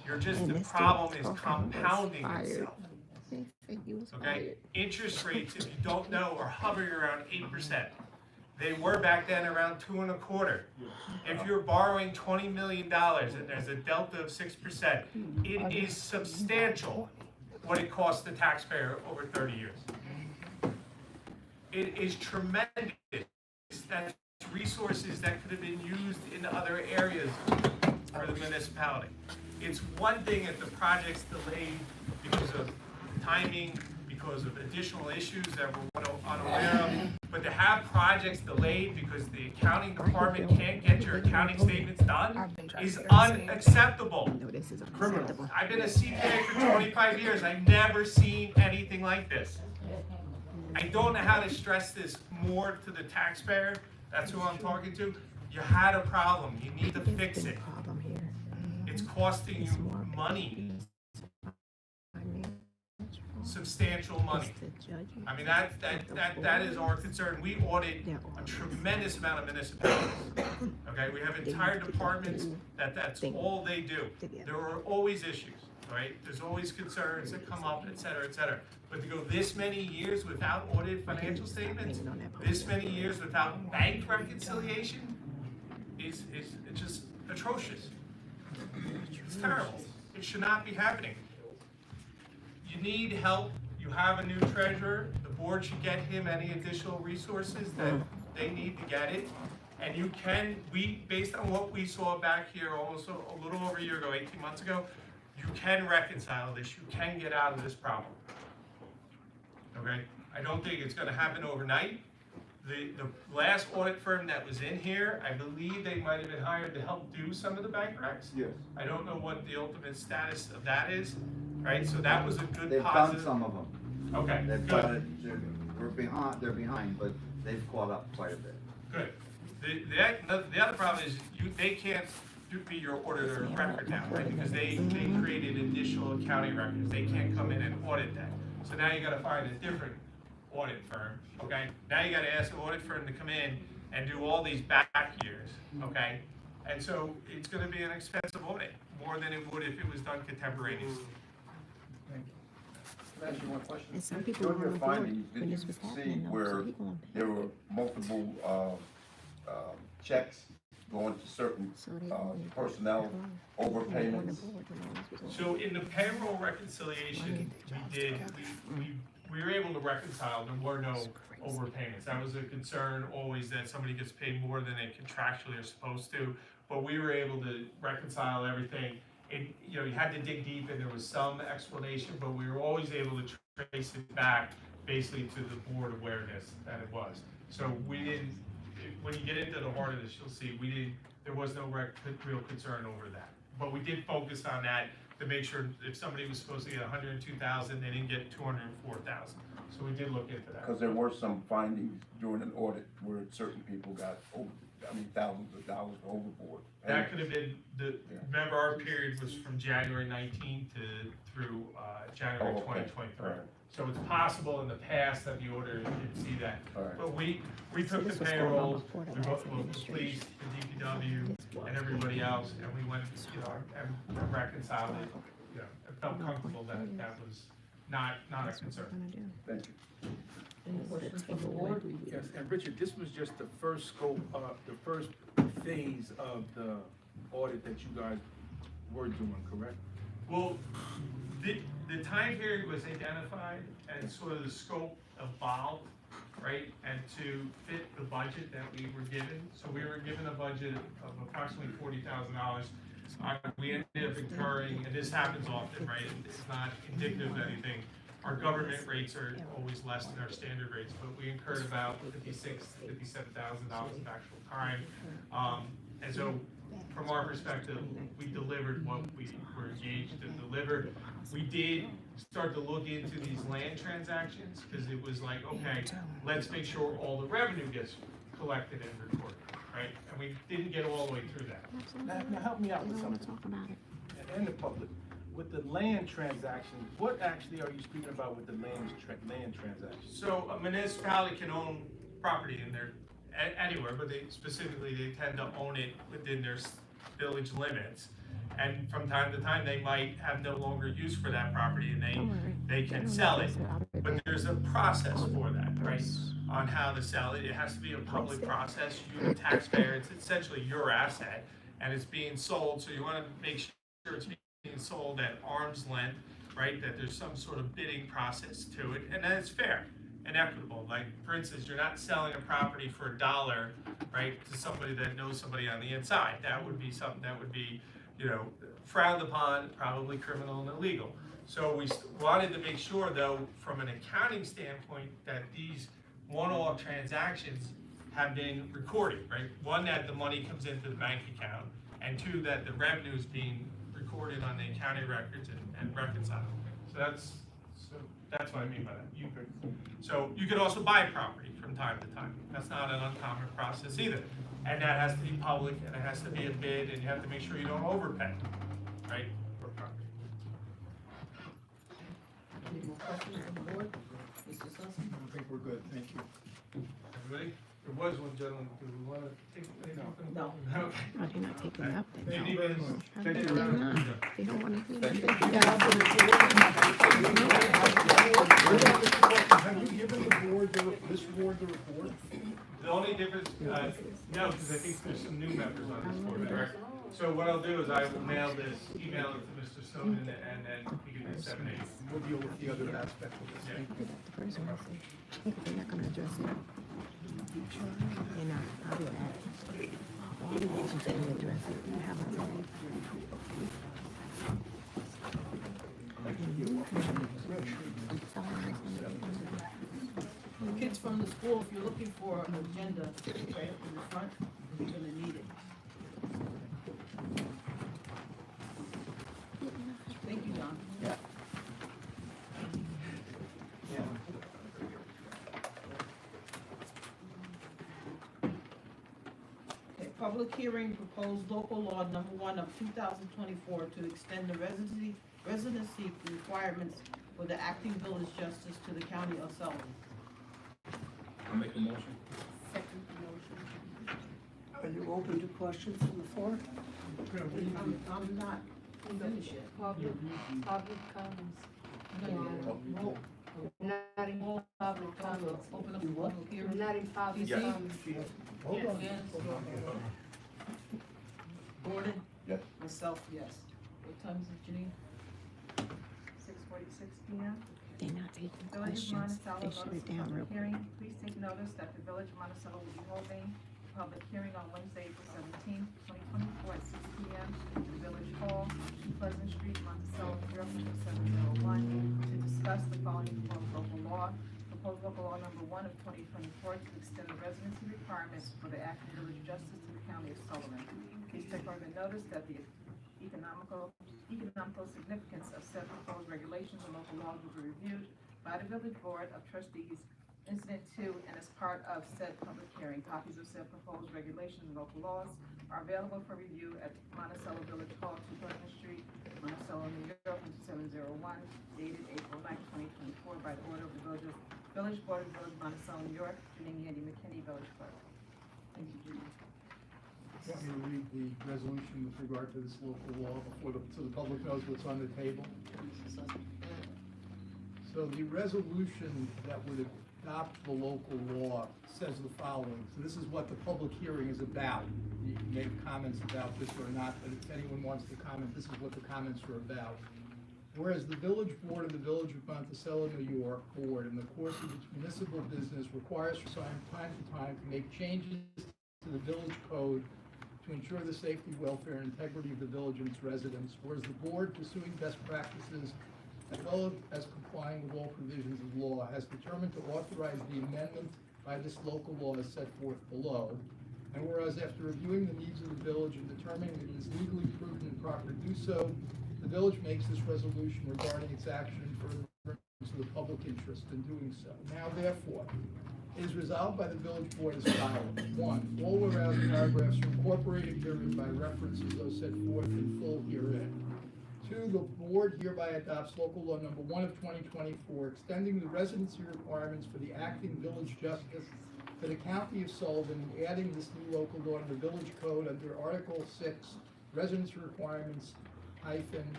You're just, And the this dude problem is talking was compounding fired. itself. They said he was Okay, fired. interest rates, if you don't know, are hovering around 8%. They were back then around 2.25. If you're borrowing $20 million and there's a delta of 6%, it is substantial what it costs the taxpayer over 30 years. It is tremendous. That's resources that could have been used in other areas for the municipality. It's one thing if the project's delayed because of timing, because of additional issues that we're unaware of, but to have projects delayed because the accounting department can't get your accounting statements done is unacceptable. No, this is unacceptable. I've been a CPA for 25 years. I've never seen anything like this. I don't know how to stress this more to the taxpayer. That's who I'm talking to. You had a problem. You need to fix There's been it. a problem here. it's costing It's you more money, financial. substantial money. It's the judgment. I mean, that is our concern. We audit a tremendous amount of municipalities. Okay, we have entire departments that's all they do. There are always issues, right? There's always concerns that come up, et cetera, et cetera. But to go this many years without audited financial statements, this many years without bank reconciliation, is it's just atrocious. It's terrible. It should not be happening. You need help. You have a new treasurer. The board should get him any additional resources that they need to get it. And you can, based on what we saw back here almost a little over a year ago, 18 months ago, you can reconcile this. You can get out of this problem. Okay? I don't think it's gonna happen overnight. The last audit firm that was in here, I believe they might have been hired to help do some of the bank recs. Yes. I don't know what the ultimate status of that is, right? So that was a good They've done positive. some of them. Okay, They've good, done it, they're behind, but they've caught up quite a bit. good. The other problem is they can't be your auditor of record now, right? Because they created initial accounting records. They can't come in and audit that. So now you gotta find a different audit firm, okay? Now you gotta ask an audit firm to come in and do all these back years, okay? And so it's gonna be an expensive audit, more than it would if it was done contemporaneously. Thank you. Can I ask you one question? And some people During were your on board findings, when did this you was see happening, though, so where he gonna pay. there were multiple checks going to certain So they personnel overpayments? So in the payroll reconciliation we were able to reconcile, there were no overpayments. That was a concern always, that somebody gets paid more than they contractually are supposed to, but we were able to reconcile everything. You had to dig deep and there was some explanation, but we were always able to trace it back basically to the board awareness that it was. So we didn't, when you get into the heart of this, you'll see there was no real concern over that. But we did focus on that to make sure if somebody was supposed to get 102,000, they didn't get 204,000. So we did look into that. Because there were some findings during an audit where certain people got thousands of dollars overboard. That could have been remember our period was from January 19 through January 2023. Right. So it's possible in the past that the auditor did see that. Right. But we took the payrolls, we both the police, the DPW, and everybody else, and we went, and reconciled it. I felt comfortable that that was not a concern. Thank you. Yes, and Richard, this was just the first scope, the first phase of the audit that you guys were doing, correct? Well, the time period was identified and sort of the scope evolved, right? And to fit the budget that we were given. So we were given a budget of approximately $40,000. We ended up incurring, and this happens often, right? It's not indicative of anything. Our government rates are always less than our standard rates, but we incurred about $57,000 of actual time. And so from our perspective, we delivered what we were engaged to deliver. We did start to look into these land transactions because it was like, okay, let's make sure all the revenue gets collected and recorded, right? And we didn't get all the way through that. Now help me out with something. And the public, with the land transactions, what actually are you speaking about with the land transactions? So a municipality can own property in their, anywhere, but they tend to own it within their village limits. And from time to time, they might have no longer use for that property and they can sell it. But there's a process for that, right? On how to sell it. It has to be a public process. You, the taxpayer, it's essentially your asset and it's being sold. So you want to make sure it's being sold at arm's length, right? That there's some sort of bidding process to it and that it's fair and equitable. Like, for instance, you're not selling a property for $1, right, to somebody that knows somebody on the inside. That would be something that would be, frowned upon, probably criminal and illegal. So we wanted to make sure, though, from an accounting standpoint, that these one-off transactions have been recorded, right? One, that the money comes into the bank account, and two, that the revenue is being recorded on the accounting records and reconciled. So that's what I mean by that. So you could also buy property from time to time. That's not an uncommon process either. And that has to be public, and it has to be a bid, and you have to make sure you don't overpay. right? Per property. Any more questions on the board? Mr. Sussman? I think we're good, thank you. Everybody? There was one gentleman, do we want to take anything from the? No. Okay. Oh, they're not taking it up then. Thank you very much. They're not. They don't want to do that. Have you given the board, this board the report? The only difference, no, because I think there's some new members on this board, correct? So what I'll do is I will mail this, email it to Mr. Snowden, and then we can disseminate it. We'll deal with the other aspects of this. Yeah. The first one, they're not gonna address it. They're not, I'll do that. All the issues that we address it, we have it today. Kids from the school, if you're looking for an agenda, right up in the front, you're gonna need it. Thank you, Don. Yeah. Okay, public hearing, proposed local law number 1 of 2024 to extend the residency requirements for the acting village justice to the county of Sullivan. I'll make a motion. Second motion. Are you open to questions from the floor? I'm not finished yet. Public comments. No, Not in public comments. open up the public hearing. Not in public Yes. comments. Hold on. Yes. Gordon? Yes. Myself, yes. What time is it, Janine? 6:46 p.m. They're not taking Village of questions. Monticello, They shut notice it of down real public quick. hearing. Please take notice that the Village of Monticello will be holding a public hearing on Wednesday, April 17, 2024 at 6 p.m. in the Village Hall, Pleasant Street, Monticello, New York, 2701, to discuss the following proposed local law. Proposed local law number 1 of 2024 to extend the residency requirements for the acting village justice to the county of Sullivan. Please take further notice that the economical significance of said proposed regulations and local laws will be reviewed by the village board of trustees incident to and as part of said public hearing. Copies of said proposed regulations and local laws are available for review at Monticello Village Hall, 2 Pleasant Street, Monticello, New York, 2701, dated April 9, 2024, by the order of the Village Board of the Village of Monticello, New York, Janine Yandy McKinney, Village Clerk. Thank you, Janine. Want me to read the resolution with regard to this local law so the public knows what's on the table? Mr. Sussman. So the resolution that would adopt the local law says the following. So this is what the public hearing is about. You can make comments about this or not, but if anyone wants to comment, this is what the comments are about. Whereas the village board of the Village of Monticello, New York board, in the course of its municipal business, requires from time to time to make changes to the village code to ensure the safety, welfare, and integrity of the village and its residents, whereas the board, pursuing best practices as well as complying with all provisions of law, has determined to authorize the amendment by this local law as set forth below. And whereas after reviewing the needs of the village and determining that it is legally prudent and proper to do so, the village makes this resolution regarding its action in furtherance of the public interest in doing so. Now therefore, it is resolved by the village board as follows. 1, all whereas paragraphs are incorporated herein by references those set forth in full herein. 2, the board hereby adopts local law number 1 of 2024, extending the residency requirements for the acting village justice to the county of Sullivan and adding this new local law to the village code under Article 6, residency requirements,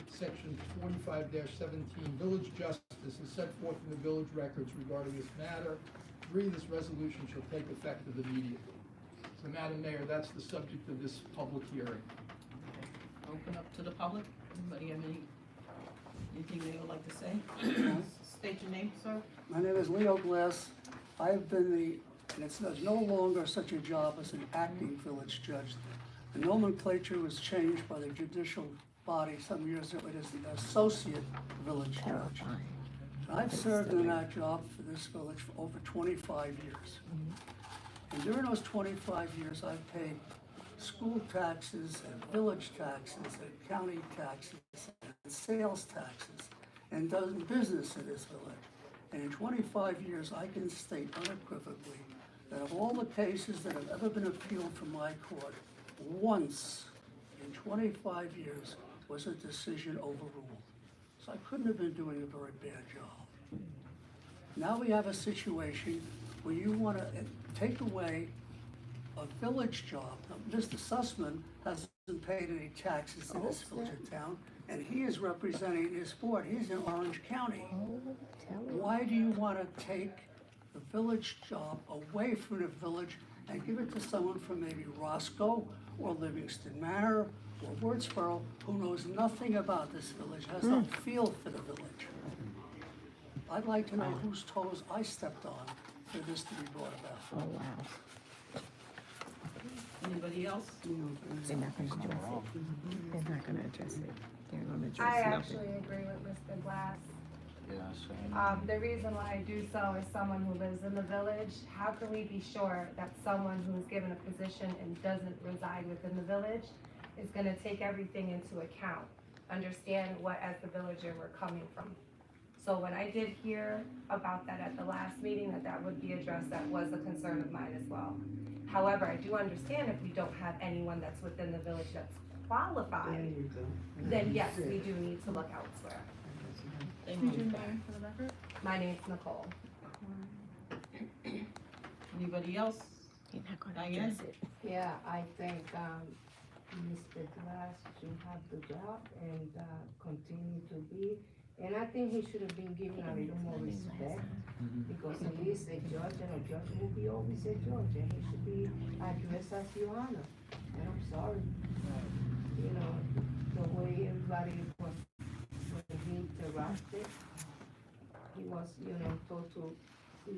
section 45-17, village justice is set forth in the village records regarding this matter. 3, this resolution shall take effect immediately. So, Madam Mayor, that's the subject of this public hearing. Open up to the public. Anybody have anything they would like to say? State your name, sir. My name is Leo Glass. I've been there's no longer such a job as an acting village judge. The nomenclature was changed by the judicial body some years ago. It is the associate village judge. I've served in that job for this village for over 25 years. And during those 25 years, I've paid school taxes and village taxes and county taxes and sales taxes and done business in this village. And in 25 years, I can state unequivocally that of all the cases that have ever been appealed from my court, once in 25 years was a decision overruled. So I couldn't have been doing a very bad job. Now we have a situation where you want to take away a village job. Now, Mr. Sussman hasn't paid any taxes in this village or town, and he is representing his board. He's in Orange County. Why do you want to take the village job away from the village and give it to someone from maybe Roscoe or Livingston Manor or Woodsboro who knows nothing about this village, has no feel for the village? I'd like to know whose toes I stepped on for this to be brought about. Oh, wow. Anybody else? They're not gonna address it. They're not gonna address it. They're gonna address I nothing. actually agree with Mr. Glass. Yes. The reason why I do so is someone who lives in the village. How can we be sure that someone who's given a position and doesn't reside within the village is gonna take everything into account, understand what as the villager we're coming from? So when I did hear about that at the last meeting, that would be addressed, that was a concern of mine as well. However, I do understand if we don't have anyone that's within the village that's qualified, then yes, we do need to look elsewhere. Thank you. My name's Nicole. Anybody else? They're not gonna Diane? address it. Yeah, I think, Mr. Glass should have the job and, continue to be. And I think he should have been given a little more respect, because he is a judge, and a judge will be always a judge, and he should be addressed as your honor. And I'm sorry, you know, the way everybody was, when he interrupted, he was, you know, told to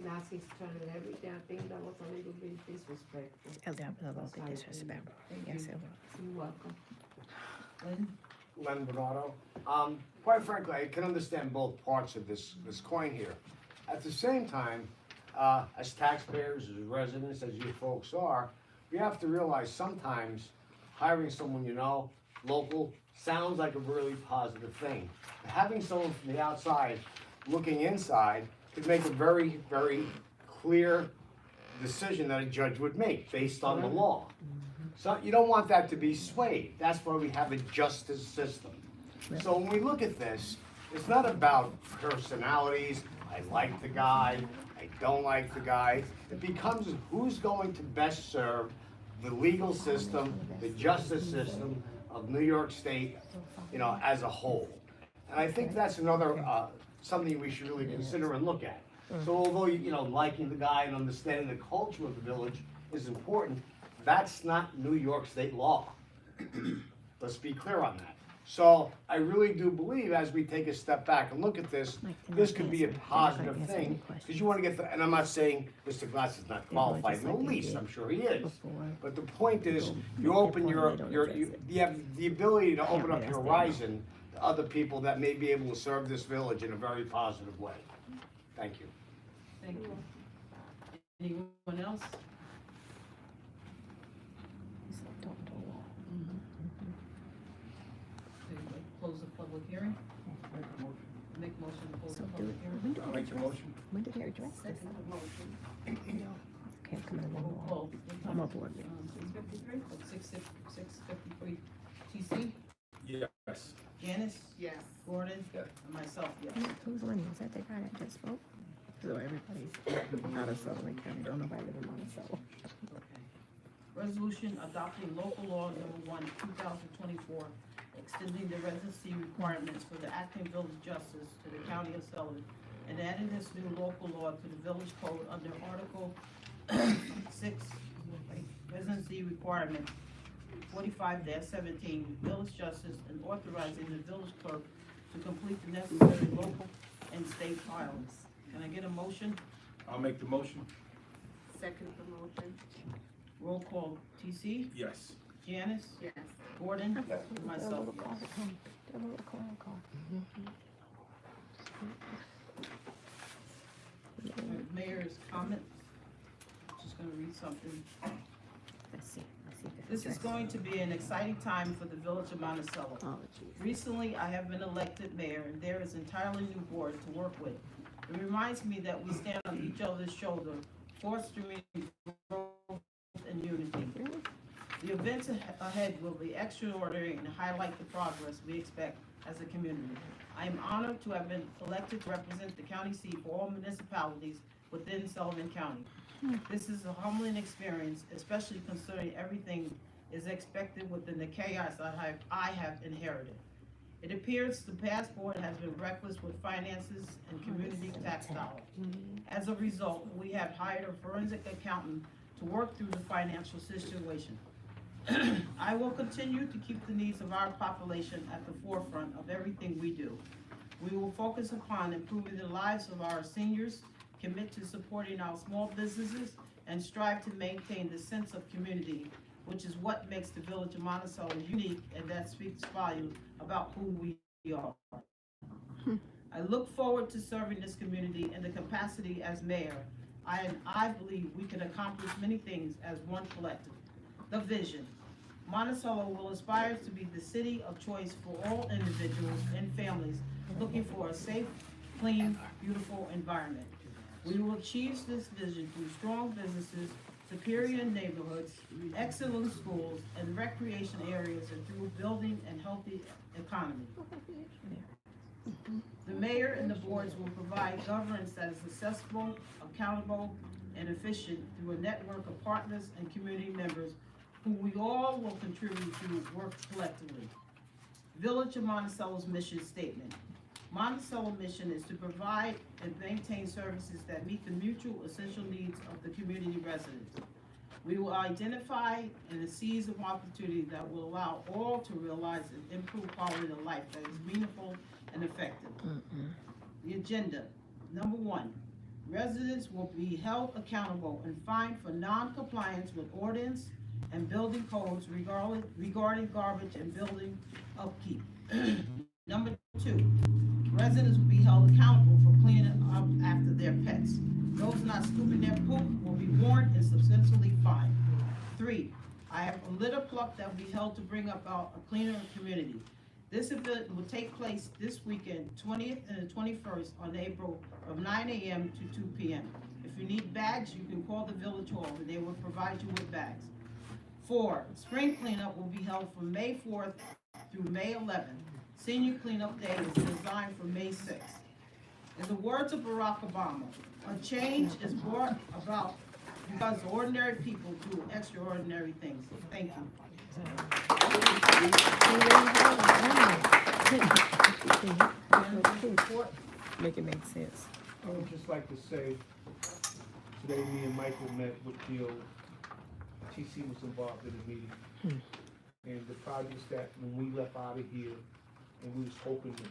last his turn and everything. I think that was a little bit disrespectful. A little bit disrespectful. Yes, it was. You're welcome. Lynn? Len Bernardo. Quite frankly, I can understand both parts of this coin here. At the same time, as taxpayers, as residents, as you folks are, we have to realize sometimes hiring someone you know, local, sounds like a really positive thing. Having someone from the outside looking inside could make a very, very clear decision that a judge would make based on the law. So you don't want that to be swayed. That's why we have a justice system. So when we look at this, it's not about personalities. I like the guy, I don't like the guy. It becomes who's going to best serve the legal system, the justice system of New York State, you know, as a whole. And I think that's another, something we should really consider and look at. So although, you know, liking the guy and understanding the culture of the village is important, that's not New York State law. Let's be clear on that. So I really do believe as we take a step back and look at this, this could be a positive thing, because you want to get, and I'm not saying Mr. Glass is not qualified in the least, I'm sure he is. But the point is, you open you have the ability to open up your horizon to other people that may be able to serve this village in a very positive way. Thank you. Thank you. Anyone else? Anybody close the public hearing? Make motion to close the public hearing. I'll make the motion. When did they address this? Okay, come on, Roll one more. call. I'm on board. 653. TC? Yes. Janice? Yes. Gordon? Yes. And myself, yes. Who's winning? Was that the guy that just spoke? So everybody's out of Sullivan County. Don't nobody live in Monticello. Resolution adopting local law number 1, 2024, extending the residency requirements for the acting village justice to the county of Sullivan, and adding this new local law to the village code under Article 6, residency requirement 45-17, village justice, and authorizing the village clerk to complete the necessary local and state filings. Can I get a motion? I'll make the motion. Second promotion. Roll call. TC? Yes. Janice? Yes. Gordon? Yes. Myself, yes. Mayor's comment. Just gonna read something. Let's see. This is going to be an exciting time for the village of Monticello. Oh, geez. Recently, I have been elected mayor, and there is an entirely new board to work with. It reminds me that we stand on each other's shoulder, fostering growth and unity. The events ahead will be extraordinary and highlight the progress we expect as a community. I am honored to have been elected to represent the county seat for all municipalities within Sullivan County. This is a humbling experience, especially considering everything is expected within the chaos I have inherited. It appears the past board has been reckless with finances and community tax dollars. As a result, we have hired a forensic accountant to work through the financial situation. I will continue to keep the needs of our population at the forefront of everything we do. We will focus upon improving the lives of our seniors, commit to supporting our small businesses, and strive to maintain the sense of community, which is what makes the village of Monticello unique, and that speaks volumes about who we are. I look forward to serving this community in the capacity as mayor. I believe we can accomplish many things as one collective. The vision. Monticello will aspire to be the city of choice for all individuals and families looking for a safe, clean, beautiful environment. We will achieve this vision through strong businesses, superior neighborhoods, excellent schools, and recreation areas, and through building a healthy economy. The mayor and the boards will provide governance that is accessible, accountable, and efficient through a network of partners and community members who we all will contribute to work collectively. Village of Monticello's mission statement. Monticello mission is to provide and maintain services that meet the mutual essential needs of the community residents. We will identify and seize an opportunity that will allow all to realize an improved quality of life that is meaningful and effective. The agenda. Number 1, residents will be held accountable and fined for non-compliance with ordinance and building codes regarding garbage and building upkeep. Number 2, residents will be held accountable for cleaning up after their pets. Those not scooping their poop will be warned and substantially fined. 3, I have a litter pluck that will be held to bring about a cleaner community. This event will take place this weekend, 20th and the 21st on April of 9 a.m. to 2 p.m. If you need bags, you can call the village hall and they will provide you with bags. 4, spring cleanup will be held from May 4th through May 11th. Senior Cleanup Day is designed for May 6th. In the words of Barack Obama, a change is brought about because ordinary people do extraordinary things. Thank you. Make it make sense. I would just like to say, today me and Michael met with Jill. TC was involved in the meeting. And the projects that when we left out of here and we was hoping to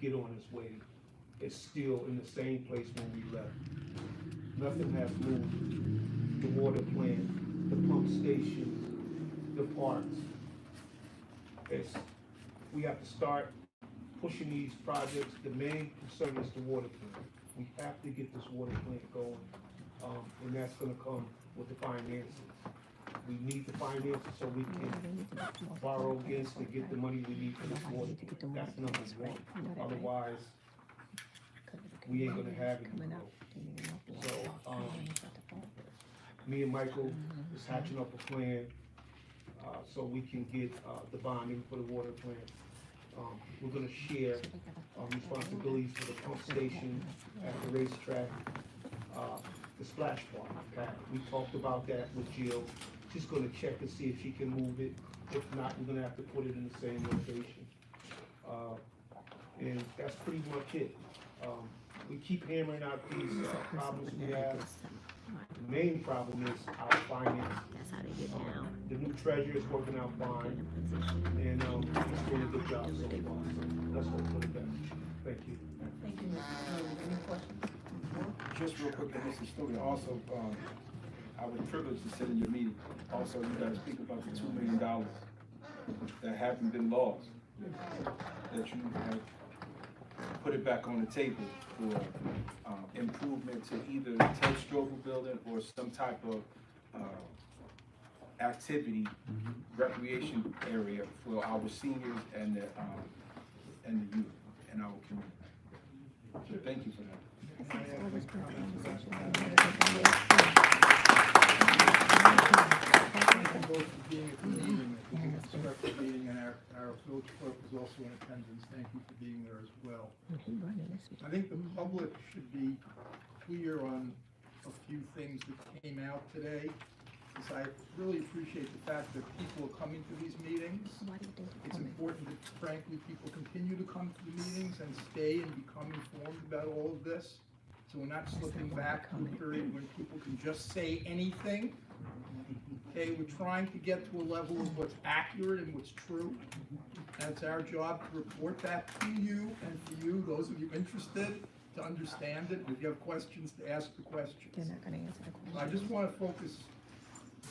get on its way, it's still in the same place when we left. Nothing has moved. The water plant, the pump station, the parks. We have to start pushing these projects. The main concern is the water plant. We have to get this water plant going, and that's gonna come with the finances. We need the finances so we can borrow against to get the money we need for this water plant. That's number 1. Otherwise, we ain't gonna have any growth. So, me and Michael is hatching up a plan, so we can get, the bonding for the water plant. We're gonna share, responsibilities for the pump station at the racetrack, the splash park. We talked about that with Jill. She's gonna check and see if she can move it. If not, we're gonna have to put it in the same location. And that's pretty much it. We keep hammering out these problems we have. The main problem is our finance. That's how they get down. The new treasurer is working out fine, and he's doing a good job so far. So let's hope for the best. Thank you. Thank you, Mr. Curry. Any questions? Just real quick, Mr. Stewart, also, I was privileged to sit in your meeting. Also, you guys speak about the $2 million that haven't been lost, that you have put it back on the table for improvement to either the Ted Strobel building or some type of activity, recreation area for our seniors and the youth in our community. So thank you for that. Thank you both for being at the meeting. It was a constructive meeting, and our village clerk was also in attendance. Thank you for being there as well. I think the public should be clear on a few things that came out today, because I really appreciate the fact that people are coming to these meetings. It's important that, frankly, people continue to come to the meetings and stay and become informed about all of this. So we're not slipping back to a period when people can just say anything. Okay, we're trying to get to a level of what's accurate and what's true. And it's our job to report that to you and for you, those of you interested, to understand it. If you have questions, to ask the questions. They're not gonna answer the question. I just want to focus,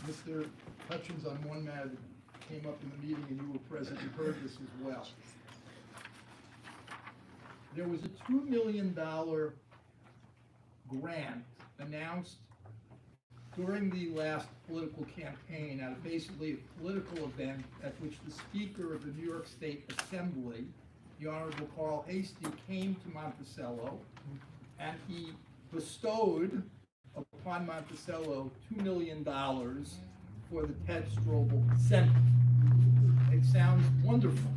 Mr. Hutchins, on one matter that came up in the meeting, and you were present and heard this as well. There was a $2 million grant announced during the last political campaign at basically a political event at which the Speaker of the New York State Assembly, the Honorable Carl Hastie, came to Monticello, and he bestowed upon Monticello $2 million for the Ted Strobel Center. It sounds wonderful.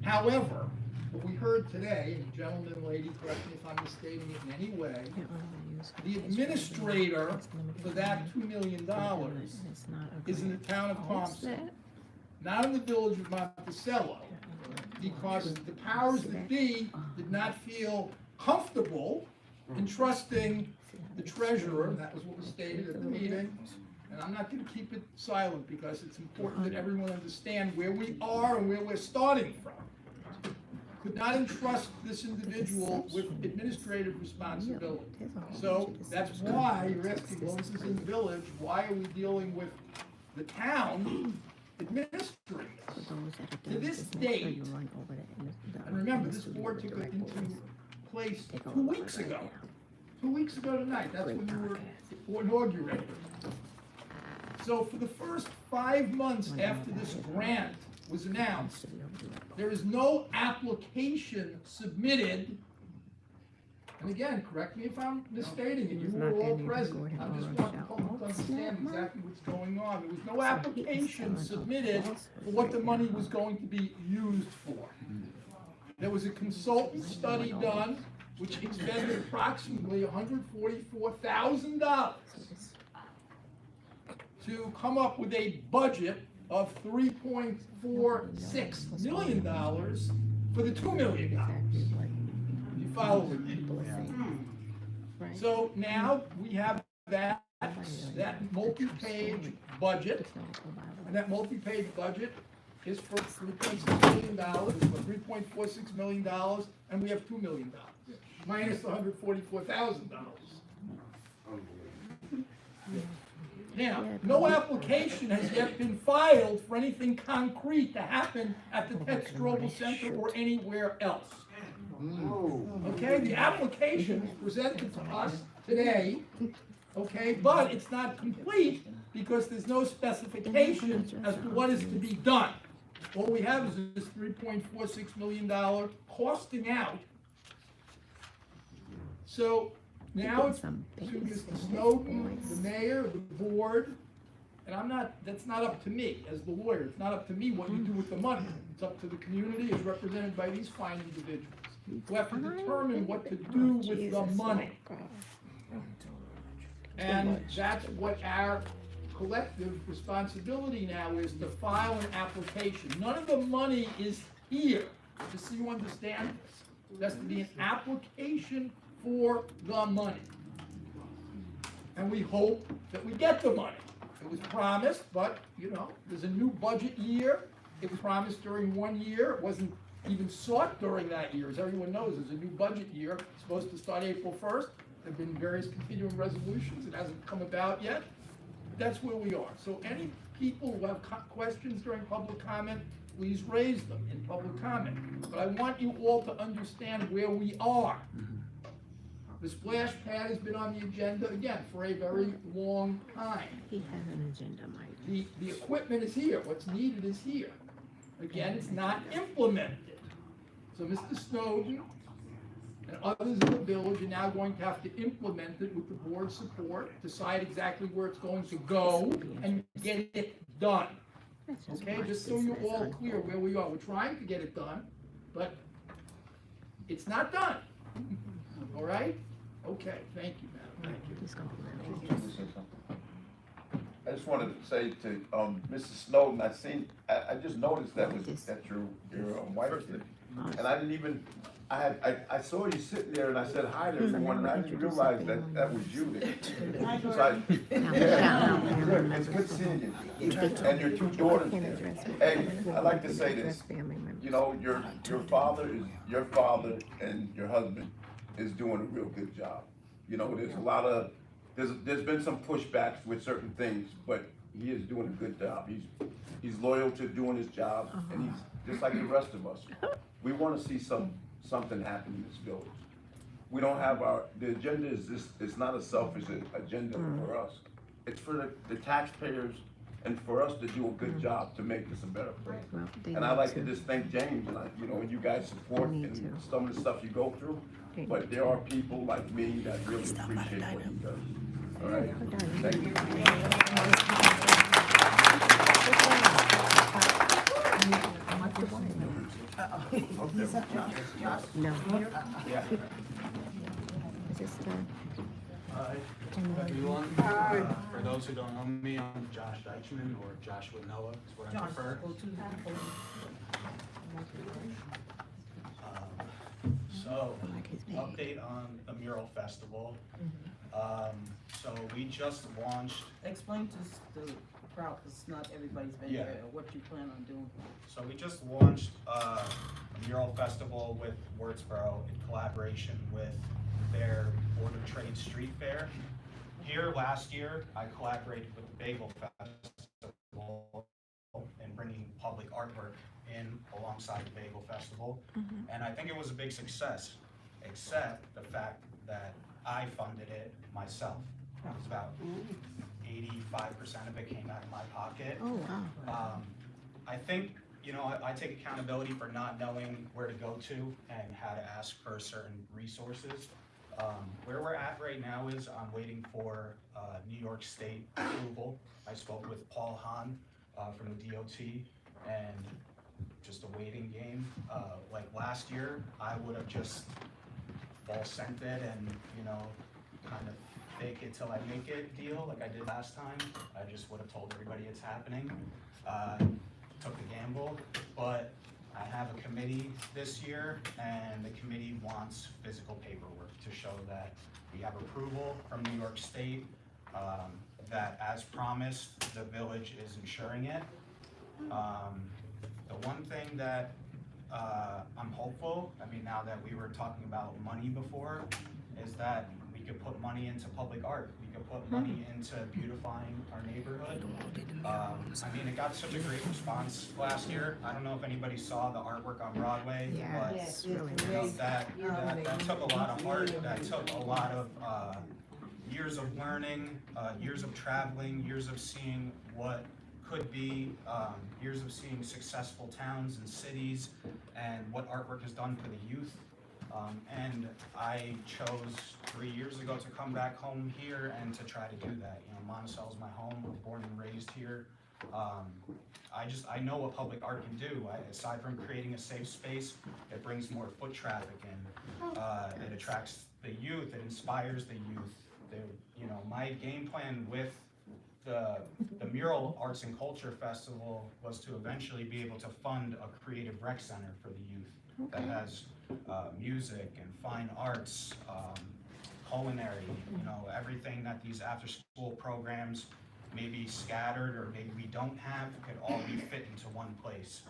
However, what we heard today, and gentleman, lady, correct me if I'm misstating it in any way, the administrator for that $2 million is in the town of Thompson, not in the village of Monticello, because the powers that be did not feel comfortable entrusting the treasurer, that was what was stated at the meeting, and I'm not going to keep it silent because it's important that everyone understand where we are and where we're starting from. Could not entrust this individual with administrative responsibility. So that's why you're asking, well, this is in the village, why are we dealing with the town administrators? To this date, and remember, this board took it into place 2 weeks ago. 2 weeks ago tonight, that's when you were inaugurated. So for the first 5 months after this grant was announced, there is no application submitted. And again, correct me if I'm misstating it, you were all present. I just want the public to understand exactly what's going on. There was no application submitted for what the money was going to be used for. There was a consultant study done, which expended approximately $144,000 to come up with a budget of $3.46 million for the $2 million. You follow me? So now we have that multi-page budget, and that multi-page budget is for $3.6 million, or $3.46 million, and we have $2 million, minus $144,000. Now, no application has yet been filed for anything concrete to happen at the Ted Strobel Center or anywhere else. Okay, the application was presented to us today, okay, but it's not complete because there's no specification as to what is to be done. All we have is this $3.46 million costing out. So now it's to Mr. Snowden, the mayor, the board, and that's not up to me as the lawyer. It's not up to me what you do with the money. It's up to the community as represented by these fine individuals who have to determine what to do with the money. And that's what our collective responsibility now is, to file an application. None of the money is here, just so you understand this. There has to be an application for the money. And we hope that we get the money. It was promised, but, there's a new budget year. It was promised during 1 year. It wasn't even sought during that year. As everyone knows, there's a new budget year. It's supposed to start April 1st. There have been various continuing resolutions. It hasn't come about yet. That's where we are. So any people who have questions during public comment, please raise them in public comment. But I want you all to understand where we are. The splash pad has been on the agenda, again, for a very long time. He has an agenda, Mike. The equipment is here. What's needed is here. Again, it's not implemented. So Mr. Snowden And others in the village are now going to have to implement it with the board's support, decide exactly where it's going to go, and get it done. Okay, just so you're all clear where we are. We're trying to get it done, but it's not done. All right? Okay, thank you, madam. Thank you. I just wanted to say to, Mrs. Snowden, I just noticed that your wife did. And I didn't even, I saw you sitting there and I said hi to everyone and I didn't realize that was you there. So yeah, it's good seeing you. And your two daughters there. Hey, I like to say this, you know, your father and your husband is doing a real good job. You know, there's a lot of, there's been some pushbacks with certain things, but he is doing a good job. He's loyal to doing his job, and he's just like the rest of us. We want to see something happen in this village. We don't have the agenda is this. It's not a selfish agenda for us. It's for the taxpayers and for us to do a good job to make this a better place. And I like to just thank James and and you guys support and some of the stuff you go through. But there are people like me that really appreciate what he does. All right? Thank you. No. Yeah. Just, Hi, everyone. For those who don't know me, I'm Josh Deichman, or Joshua Noah, is what I Josh, prefer. go to the podium. So, update on the Mural Festival. So we just launched, Explain to the crowd, because not everybody's been Yeah. here, what you plan on doing. so we just launched a Mural Festival with Wurtsboro in collaboration with their Board of Trade Street Fair. Here last year, I collaborated with the Bagel Festival in bringing public artwork in alongside the Bagel Festival. And I think it was a big success, except the fact that I funded it myself. It was about 85% of it came out of my pocket. oh, wow. I think, I take accountability for not knowing where to go to and how to ask for certain resources. Where we're at right now is I'm waiting for New York State approval. I spoke with Paul Hahn from the DOT and just a waiting game. Like last year, I would have just sent it and, kind of fake it till I make it deal like I did last time. I just would have told everybody it's happening. Took the gamble, but I have a committee this year and the committee wants physical paperwork to show that we have approval from New York State, that as promised, the village is insuring it. The one thing that I'm hopeful, now that we were talking about money before, is that we could put money into public art. We could put money into beautifying our neighborhood. It got such a great response last year. I don't know if anybody saw the artwork on Broadway, but Yes, really that took a lot of heart. That took a lot of years of learning, years of traveling, years of seeing what could be, years of seeing successful towns and cities and what artwork has done for the youth. And I chose 3 years ago to come back home here and to try to do that. Monticello's my home, I'm born and raised here. I know what public art can do. Aside from creating a safe space, it brings more foot traffic in. It attracts the youth, it inspires the youth. My game plan with the Mural Arts and Culture Festival was to eventually be able to fund a creative rec center for the youth that has music and fine arts, culinary, everything that these after-school programs may be scattered or maybe we don't have could all be fit into one place.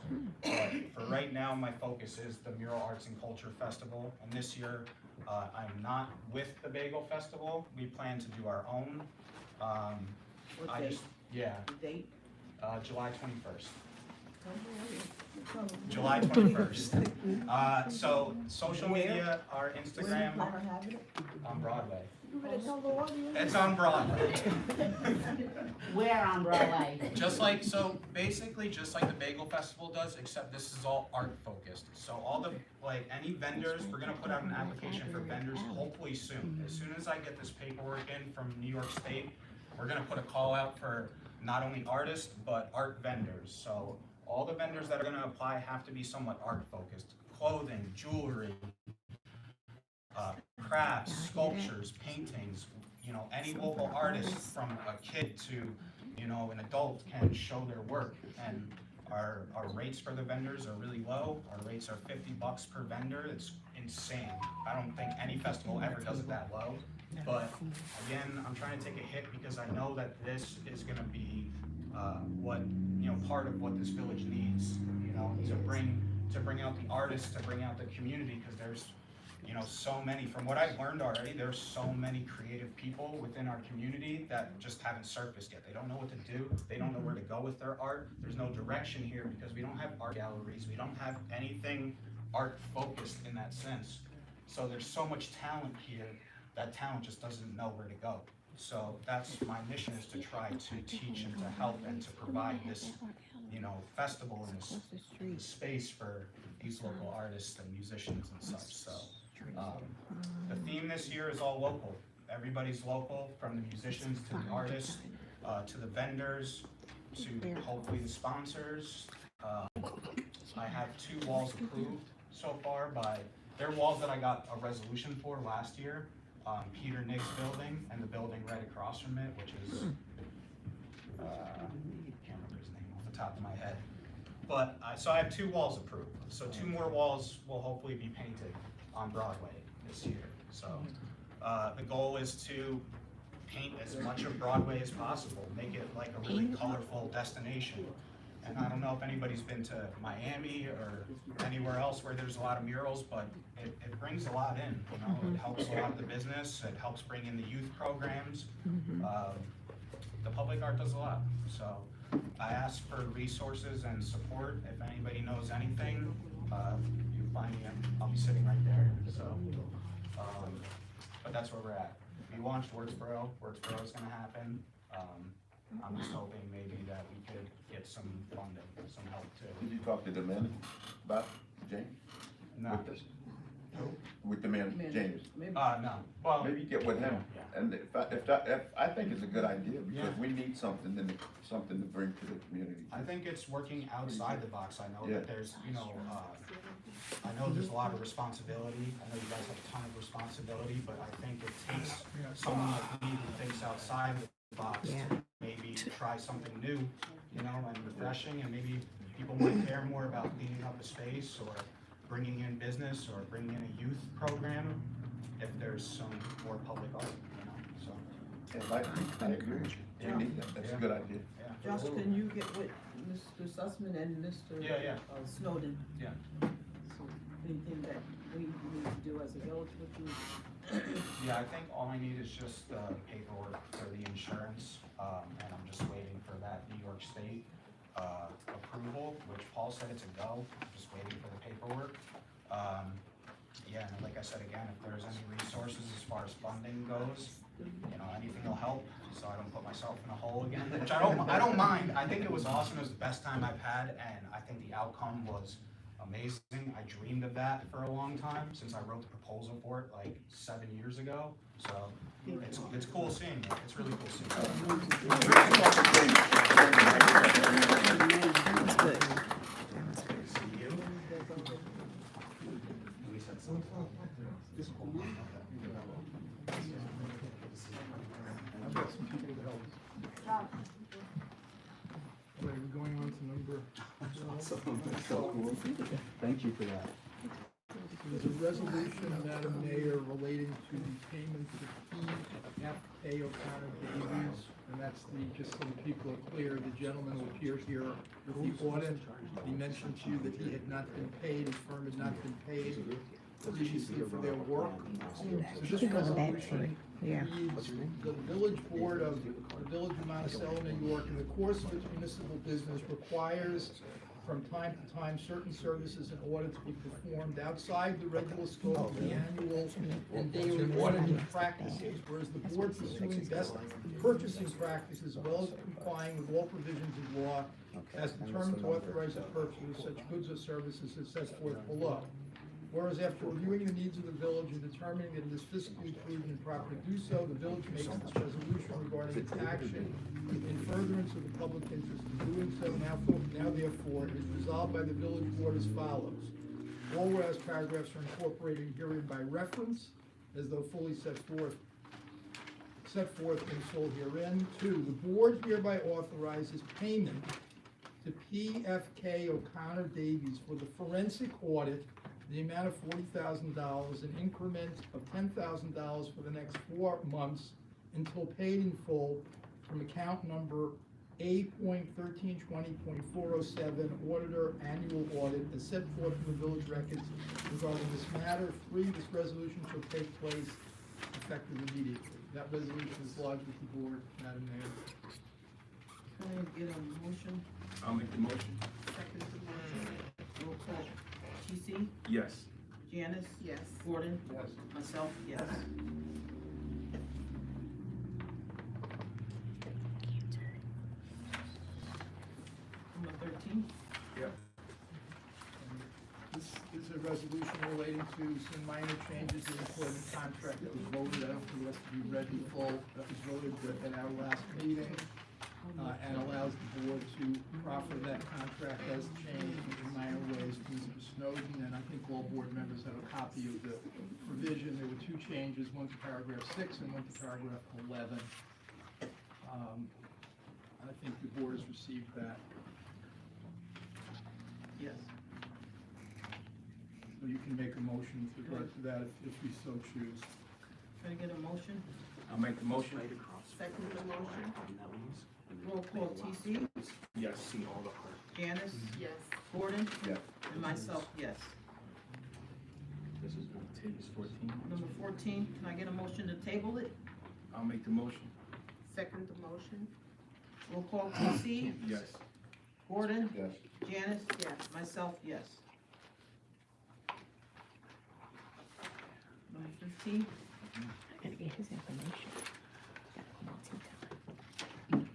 But for right now, my focus is the Mural Arts and Culture Festival, and this year I'm not with the Bagel Festival. We plan to do our own. What date? The date? July 21st. July 21st. So social media, our Instagram, on Broadway. It's on Broadway. Where on Broadway? Just like, so basically just like the Bagel Festival does, except this is all art focused. So all the, like any vendors, we're gonna put out an application for vendors hopefully soon. As soon as I get this paperwork in from New York State, we're gonna put a call out for not only artists, but art vendors. So all the vendors that are gonna apply have to be somewhat art focused. Clothing, jewelry, crafts, sculptures, paintings, you know, any local artist from a kid to, you know, an adult can show their work. And our rates for the vendors are really low. Our rates are $50 per vendor. It's insane. I don't think any festival ever does it that low. But again, I'm trying to take a hit because I know that this is gonna be what, you know, part of what this village needs, you know, to bring out the artists, to bring out the community, because there's, you know, so many, from what I've learned already, there's so many creative people within our community that just haven't surfaced yet. They don't know what to do. They don't know where to go with their art. There's no direction here because we don't have art galleries. We don't have anything art focused in that sense. So there's so much talent here. That talent just doesn't know where to go. So that's my mission, is to try to teach and to help and to provide this, you know, festival and this space for these local artists and musicians and such. So the theme this year is all local. Everybody's local, from the musicians to the artists, to the vendors, to hopefully the sponsors. I have 2 walls approved so far by, they're walls that I got a resolution for last year. Peter Nigg's building and the building right across from it, which is, can't remember his name off the top of my head. But, so I have 2 walls approved. So 2 more walls will hopefully be painted on Broadway this year. So the goal is to paint as much of Broadway as possible, make it like a really colorful destination. And I don't know if anybody's been to Miami or anywhere else where there's a lot of murals, but it brings a lot in, you know, it helps a lot of the business, it helps bring in the youth programs. The public art does a lot. So I ask for resources and support. If anybody knows anything, you find me, I'll be sitting right there. So, but that's where we're at. We launched Wordsboro. Wordsboro is gonna happen. I'm just hoping maybe that we could get some funding, some help too. Did you talk to the man about James? No. With this? With the man, James? No. Well, Maybe get with him. Yeah. And if I think it's a good idea, because we need something to bring to the community. I think it's working outside the box. I know Yeah. that there's, you know, I know there's a lot of responsibility. I know you guys have a ton of responsibility, but I think it takes someone like me who thinks outside the box to maybe try something new, you know, and refreshing, and maybe people might care more about cleaning up a space or bringing in business or bringing in a youth program if there's some more public art, you know, so. Yeah, I agree with you. You need that. That's a good idea. Yeah. Josh, can you get with Mr. Sussman and Mr. Yeah. Snowden? Yeah. So anything that we need to do as a village with you? Yeah, I think all I need is just paperwork for the insurance, and I'm just waiting for that New York State approval, which Paul said it's a go. I'm just waiting for the paperwork. Yeah, and like I said again, if there's any resources as far as funding goes, you know, anything will help, so I don't put myself in a hole again, which I don't mind. I think it was awesome. It was the best time I've had, and I think the outcome was amazing. I dreamed of that for a long time, since I wrote the proposal for it like 7 years ago. So it's cool seeing it. It's really cool seeing it. That was good. See you. We said something. I've got some people to help. All right, we're going on to number. Thank you for that. There's a resolution, Madam Mayor, relating to the payment of fee F.A. O'Connor Davies, and that's just so the people are clear, the gentleman who appeared here with the audit, he mentioned to you that he had not been paid, his firm had not been paid previously for their work. So this resolution reads, the village board of the Village of Monticello, New York, in the course of its municipal business requires from time to time, certain services and audits be performed outside the regular scope of the annual and daily auditing practices, whereas the board pursuing best purchasing practices as well as complying with all provisions of law as determined to authorize the purchase of such goods or services as set forth below. Whereas after reviewing the needs of the village and determining that it is fiscally prudent and proper to do so, the village makes this resolution regarding its action in furtherance of the public interest in doing so. Now therefore, it is resolved by the village board as follows. All whereas paragraphs are incorporated herein by reference, as though fully set forth in full herein. 2, the board hereby authorizes payment to PFK O'Connor Davies for the forensic audit in the amount of $40,000, an increment of $10,000 for the next 4 months until paid in full from account number A.1320.407, auditor annual audit, as set forth in the village records regarding this matter. 3, this resolution shall take place effective immediately. That resolution is lodged with the board, Madam Mayor. Can I get a motion? I'll make the motion. Second the motion. Roll call. TC? Yes. Janice? Yes. Gordon? Yes. Myself, yes. Number 13? Yep. This is a resolution relating to some minor changes in the employment contract that was voted. I don't think it has to be read in full. That was voted at our last meeting, and allows the board to proffer that contract as changed in minor ways to Mr. Snowden. And I think all board members have a copy of the provision. There were 2 changes, one to paragraph 6 and one to paragraph 11. I think the board has received that. Yes. So you can make a motion with regard to that if you so choose. Can I get a motion? I'll make the motion. Second the motion. Roll call. TC? Yes. Janice? Yes. Gordon? Yeah. And myself, yes. This is T's 14. Number 14, can I get a motion to table it? I'll make the motion. Second the motion. Roll call. TC? Yes. Gordon? Yes. Janice? Yes. Myself, yes. Number 15, I gotta get his information. Got multi-time.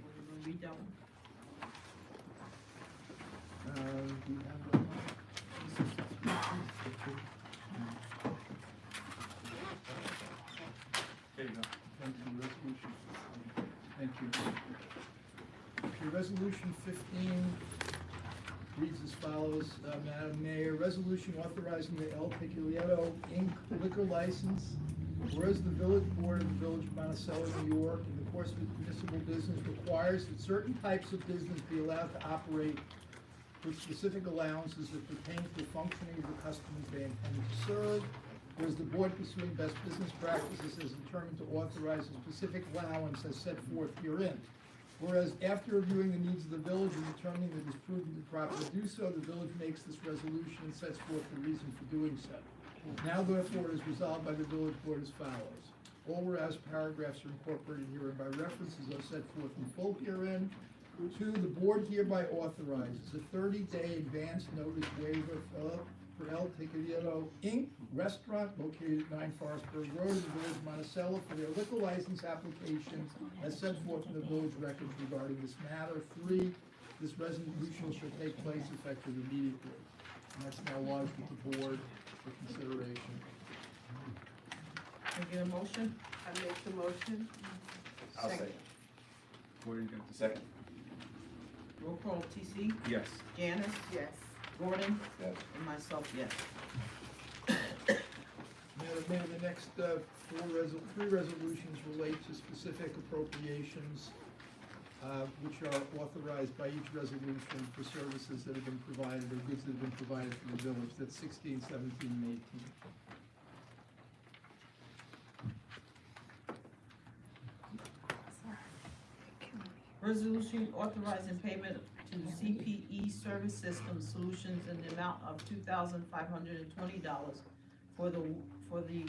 we're gonna read that one. We have one. There you go. Thank you, resolution. Thank you. Okay, resolution 15 reads as follows, Madam Mayor, resolution authorizing the El Tequilero Inc. liquor license. Whereas the village board of the village of Monticello, New York, in the course of its municipal business requires that certain types of business be allowed to operate with specific allowances that pertain to the functioning of the customers they intend to serve. Whereas the board pursuing best business practices is determined to authorize a specific allowance as set forth herein. Whereas after reviewing the needs of the village and determining that it is prudent and proper to do so, the village makes this resolution and sets forth the reason for doing so. Now therefore it is resolved by the village board as follows. All whereas paragraphs are incorporated herein by references are set forth in full herein. 2, the board hereby authorizes a 30-day advance notice waiver for El Tequilero Inc. restaurant located at 9 Forestburg Road in the village of Monticello for their liquor license application as set forth in the village records regarding this matter. 3, this resolution shall take place effective immediately. And that's now lodged with the board for consideration. Can I get a motion? I make the motion. I'll second. Gordon, got the Second. Roll call. TC? Yes. Janice? Yes. Gordon? Yes. And myself, yes. Madam Mayor, the next 3 resolutions relate to specific appropriations, which are authorized by each resolution for services that have been provided or goods that have been provided to the village. That's 16, 17, and 18. Resolution authorizing payment to CPE Service System Solutions in the amount of $2,520 for the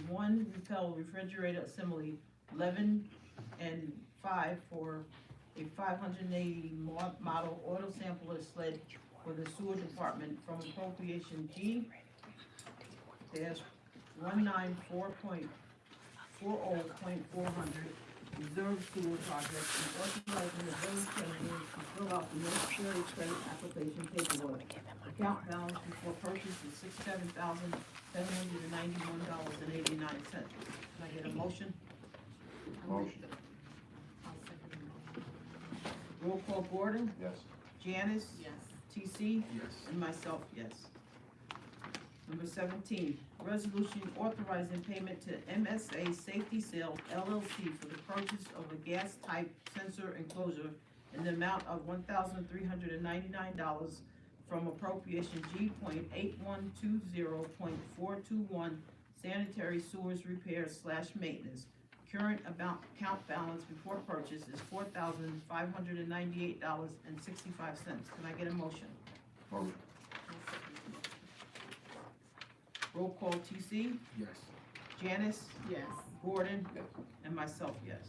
one Repel refrigerator assembly 11 and 5 for a 580 model auto sampler sled for the sewer department from appropriation G dash 194.40.400 reserve sewer project and authorizing the village treasurer to fill out the necessary credit application paperwork. Account balance before purchase is $67,791.89. Can I get a motion? Motion. Roll call Gordon, Yes. Janice, Yes. TC, Yes. and myself, yes. Number 17, resolution authorizing payment to MSA Safety Sales LLC for the purchase of a gas type sensor enclosure in the amount of $1,399 from appropriation G.8120.421 sanitary sewers repair / maintenance. Current account balance before purchase is $4,598.65. Can I get a motion? Motion. Roll call TC, Yes. Janice, Yes. Gordon, Yes. and myself, yes.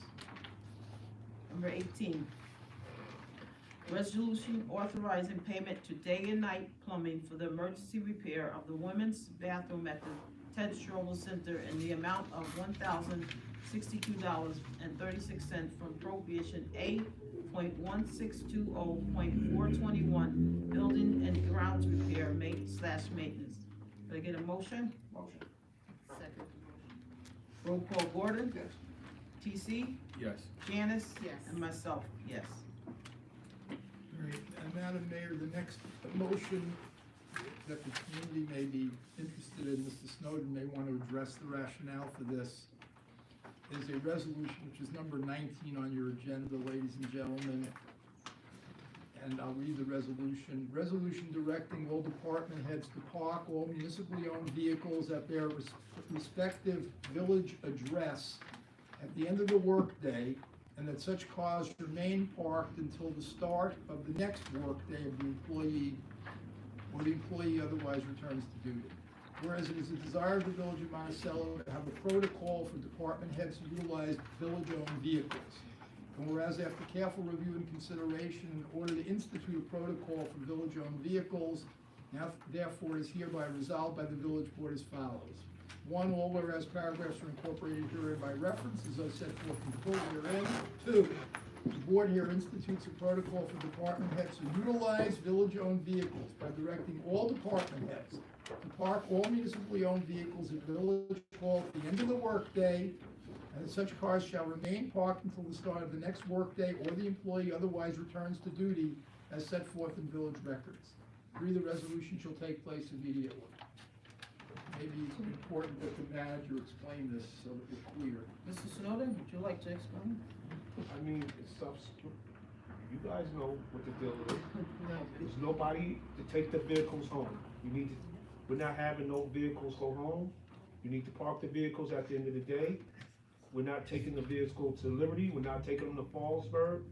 Number 18, resolution authorizing payment to Day and Night Plumbing for the emergency repair of the women's bathroom at the Ted Strobel Center in the amount of $1,062.36 from appropriation A.1620.421 building and grounds repair / maintenance. Can I get a motion? Motion. Second. Roll call Gordon, Yes. TC, Yes. Janice, Yes. and myself, yes. All right, and Madam Mayor, the next motion that the community may be interested in, Mr. Snowden may want to address the rationale for this, is a resolution which is number 19 on your agenda, ladies and gentlemen. And I'll read the resolution. Resolution directing all department heads to park all municipally owned vehicles at their respective village address at the end of the workday, and that such cars remain parked until the start of the next workday of the employee or the employee otherwise returns to duty. Whereas it is a desire of the Village of Monticello to have a protocol for department heads to utilize village-owned vehicles. And whereas after careful review and consideration, in order to institute a protocol for village-owned vehicles, now therefore is hereby resolved by the village board as follows. 1, all whereas paragraphs are incorporated herein by reference as I set forth in full herein. 2, the board here institutes a protocol for department heads to utilize village-owned vehicles by directing all department heads to park all municipally owned vehicles at Village Hall at the end of the workday, and that such cars shall remain parked until the start of the next workday or the employee otherwise returns to duty as set forth in village records. 3, the resolution shall take place immediately. Maybe it's important that the manager explain this so that we're clear. Mr. Snowden, would you like to explain? I mean, it's stuff, you guys know what the deal is. There's nobody to take the vehicles home. We're not having no vehicles go home. You need to park the vehicles at the end of the day. We're not taking the vehicle to Liberty, we're not taking them to Fallsburg.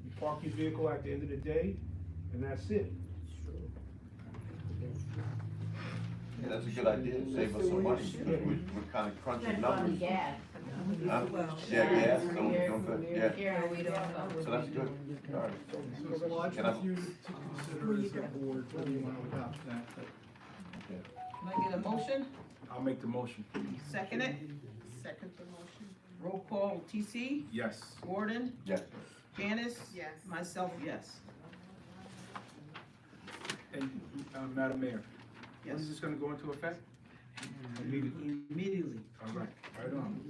You park your vehicle at the end of the day, and that's it. Yeah, that's a good idea, save us some money, because we're kind of crunching numbers. Huh? Yeah, gas, so, yeah, so that's good. All right. So it's lodged Can I- with you to consider as a board whether you want to adopt that. Can I get a motion? I'll make the motion. Second it? Second the motion. Roll call TC, Yes. Gordon, Yes. Janice, Yes. myself, yes. And, Madam Mayor, when is Yes, this gonna go into effect? immediately. All right, right on.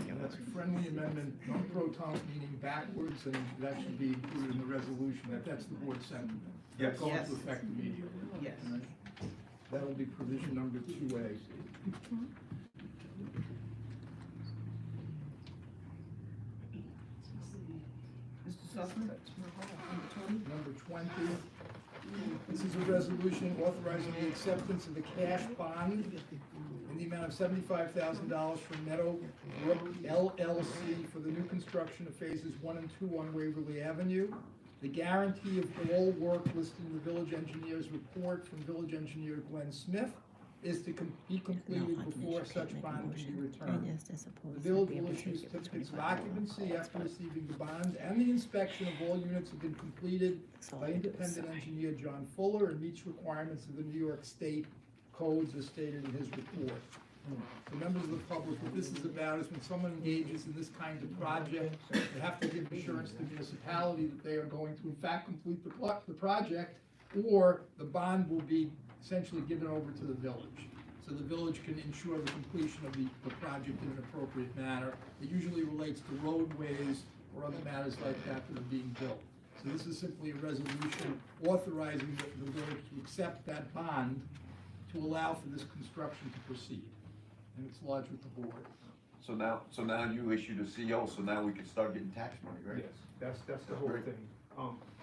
And that's a friendly amendment, no pro tunc, meaning backwards, and that should be included in the resolution, that's the board sentiment. Yes. Go into Yes. effect immediately. Yes. All right? That'll be provision number 2A. Mr. Sussman? Number 20, this is a resolution authorizing the acceptance of the cash bond in the amount of $75,000 from Meadowbrook LLC for the new construction of phases 1 and 2 on Waverly Avenue. The guarantee of all work listed in the village engineer's report from village engineer Glenn Smith is to be completed before such bond can be returned. The village will issue certificates of occupancy after receiving the bond, and the inspection of all units have been completed by independent engineer John Fuller and meets requirements of the New York State codes as stated in his report. The members of the public, what this is about is when someone engages in this kind of project, they have to give assurance to the municipality that they are going to in fact complete the project, or the bond will be essentially given over to the village. So the village can ensure the completion of the project in an appropriate manner. It usually relates to roadways or other matters like that that are being built. So this is simply a resolution authorizing the village to accept that bond to allow for this construction to proceed. And it's lodged with the board. So now you issued a CO, so now we can start getting tax money, right? Yes, that's the whole thing.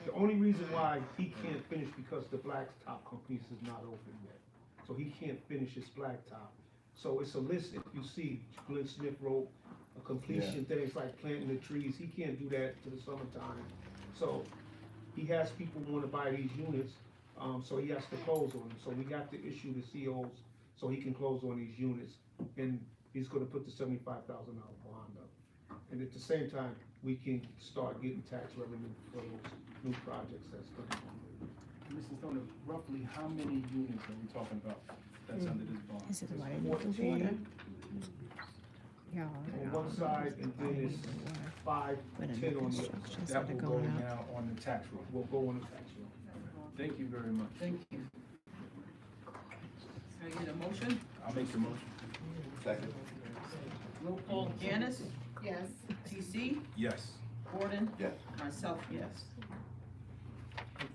The only reason why he can't finish because the blacktop companies is not open yet. So he can't finish his blacktop. So it's a list, if you see, Glenn Smith wrote a completion, things like planting the trees, he can't do that to the summertime. So he has people who wanna buy these units, so he has to close on them. So we got to issue the COs so he can close on these units. And he's gonna put the $75,000 bond up. And at the same time, we can start getting tax revenue for those new projects that's coming on. Mrs. Stoner, roughly how many units are we talking about that's under this bond? This is why I need There's the water. 14 Yeah. on one side, and then it's 5, 10 on the other. That will go now on the tax roll. Will go on the tax roll. Thank you very much. Thank you. Can I get a motion? I'll make the motion. Second. Roll call, Janice, Yes. TC, Yes. Gordon, Yes. myself, yes.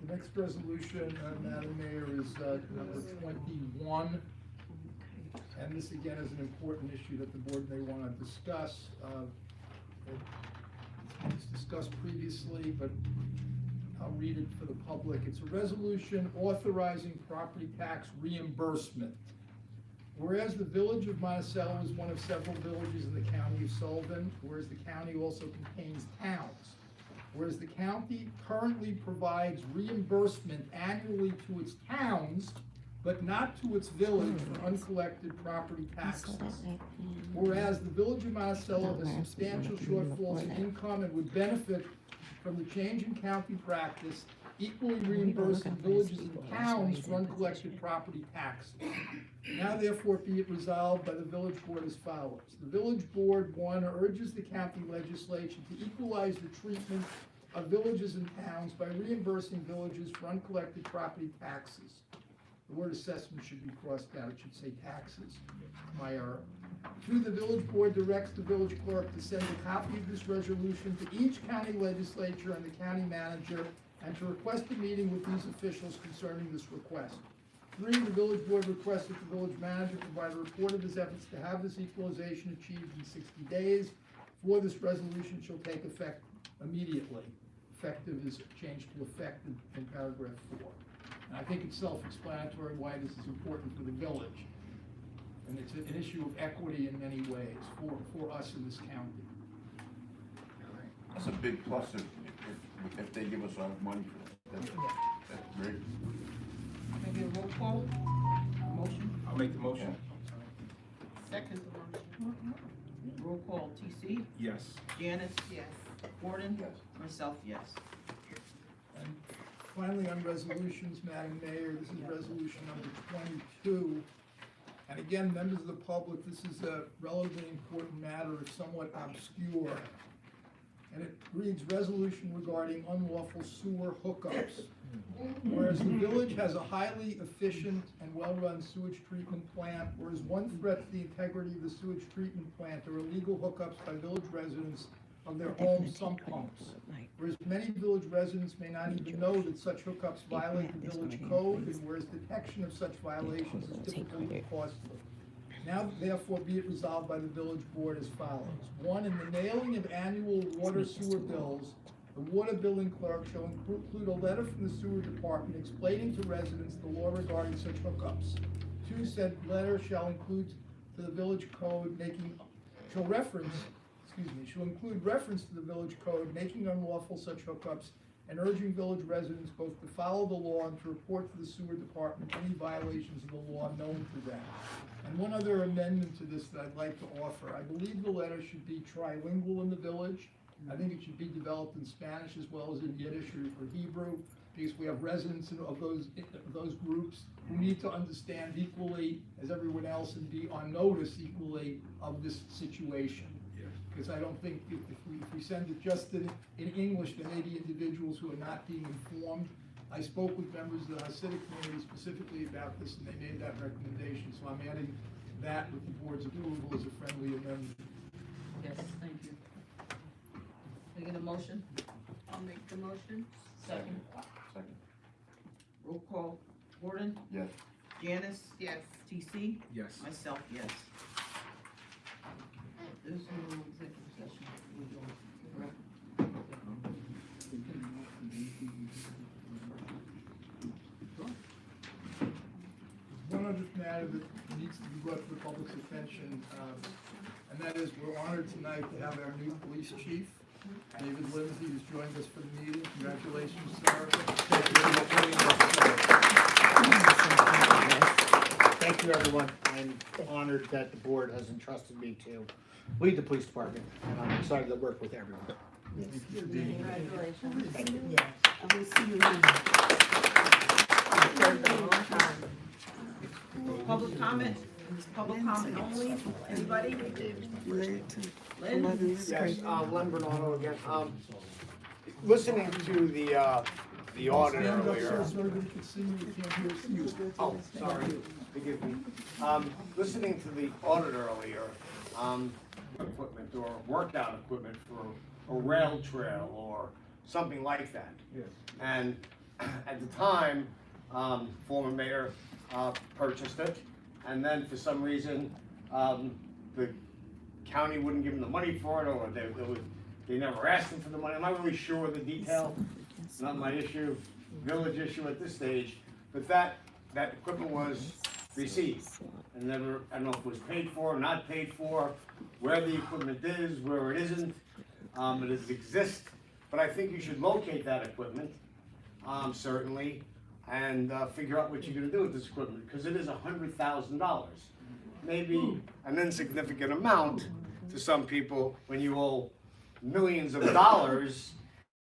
The next resolution, Madam Mayor, is number 21. And this again is an important issue that the board may want to discuss. It was discussed previously, but I'll read it for the public. It's a resolution authorizing property tax reimbursement. Whereas the village of Monticello is one of several villages in the county of Sullivan, whereas the county also contains towns, whereas the county currently provides reimbursement annually to its towns, but not to its village for uncollected property taxes. Whereas the village of Monticello has substantial shortfalls in income and would benefit from the change in county practice, equally reimbursing villages and towns for uncollected property taxes. Now therefore be it resolved by the village board as follows. The village board, 1, urges the county legislature to equalize the treatment of villages and towns by reimbursing villages for uncollected property taxes. The word assessment should be crossed out, it should say taxes, my error. 2, the village board directs the village clerk to send a copy of this resolution to each county legislature and the county manager, and to request a meeting with these officials concerning this request. 3, the village board requests that the village manager provide a report of his efforts to have this equalization achieved in 60 days. 4, this resolution shall take effect immediately. Effective is changed to effective in paragraph 4. And I think it's self-explanatory why this is important for the village. And it's an issue of equity in many ways for us in this county. That's a big plus if they give us our money for it. That's great. Can I get a roll call? Motion? I'll make the motion. Second the motion. Roll call, TC, Yes. Janice, Yes. Gordon, Yes. myself, yes. And finally, on resolutions, Madam Mayor, this is resolution number 22. And again, members of the public, this is a relatively important matter, it's somewhat obscure. And it reads, resolution regarding unlawful sewer hookups. Whereas the village has a highly efficient and well-run sewage treatment plant, whereas one threat to the integrity of the sewage treatment plant are illegal hookups by village residents of their home sump pumps. Whereas many village residents may not even know that such hookups violate the village code, and whereas detection of such violations is difficult and costly. Now therefore be it resolved by the village board as follows. 1, in the mailing of annual water sewer bills, the water billing clerk shall include a letter from the sewer department explaining to residents the law regarding such hookups. 2, said letter shall include to the village code shall include reference to the village code making unlawful such hookups and urging village residents both to follow the law and to report to the sewer department any violations of the law known to them. And one other amendment to this that I'd like to offer, I believe the letter should be trilingual in the village. I think it should be developed in Spanish as well as in Yiddish or Hebrew, because we have residents of those groups who need to understand equally as everyone else and be on notice equally of this situation. Because I don't think if we send it just in English, there may be individuals who are not being informed. I spoke with members of the Hasidic community specifically about this, and they made that recommendation, so I'm adding that with the board's approval as a friendly amendment. Yes, thank you. Can I get a motion? I'll make the motion. Second. Second. Roll call. Gordon? Yes. Janice? Yes. TC? Yes. Myself, yes. There's no executive session. We're going, correct? One other matter that needs to be brought to the public's attention, and that is we're honored tonight to have our new police chief, David Lindsay, who's joined us for the meeting. Congratulations, sir. Thank you, everyone. I'm honored that the board has entrusted me to lead the police department, and I'm excited to work with everyone. Congratulations. Thank you. I will see you later. Public comment? Public comment only? Anybody? Lynn? Yes, Len Bernardo again. Listening to the audit earlier. So everybody can see you, can't hear you. Oh, sorry, forgive me. Listening to the audit earlier, equipment or workout equipment for a rail trail or something like that. Yes. And at the time, former mayor purchased it, and then for some reason, the county wouldn't give them the money for it, or they never asked them for the money. I'm not really sure of the detail. It's not my issue, village issue at this stage, but that equipment was received. And never, I don't know if it was paid for or not paid for, where the equipment is, where it isn't. It does exist, but I think you should locate that equipment, certainly, and figure out what you're gonna do with this equipment, because it is $100,000. Maybe an insignificant amount to some people when you owe millions of dollars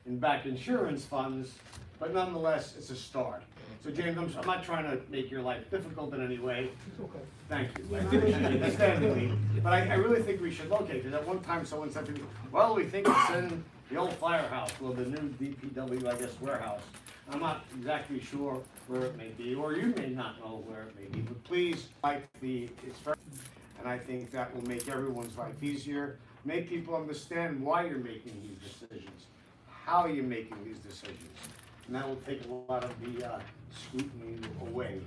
in back insurance funds, but nonetheless, it's a start. So James, I'm not trying to make your life difficult in any way. It's okay. Thank you. I understand me. But I really think we should locate, because at one time someone said to me, well, we think it's in the old firehouse, or the new DPW, I guess, warehouse. I'm not exactly sure where it may be, or you may not know where it may be, but please, it's very, and I think that will make everyone's life easier, make people understand why you're making these decisions, how you're making these decisions. And that will take a lot of the scrutiny away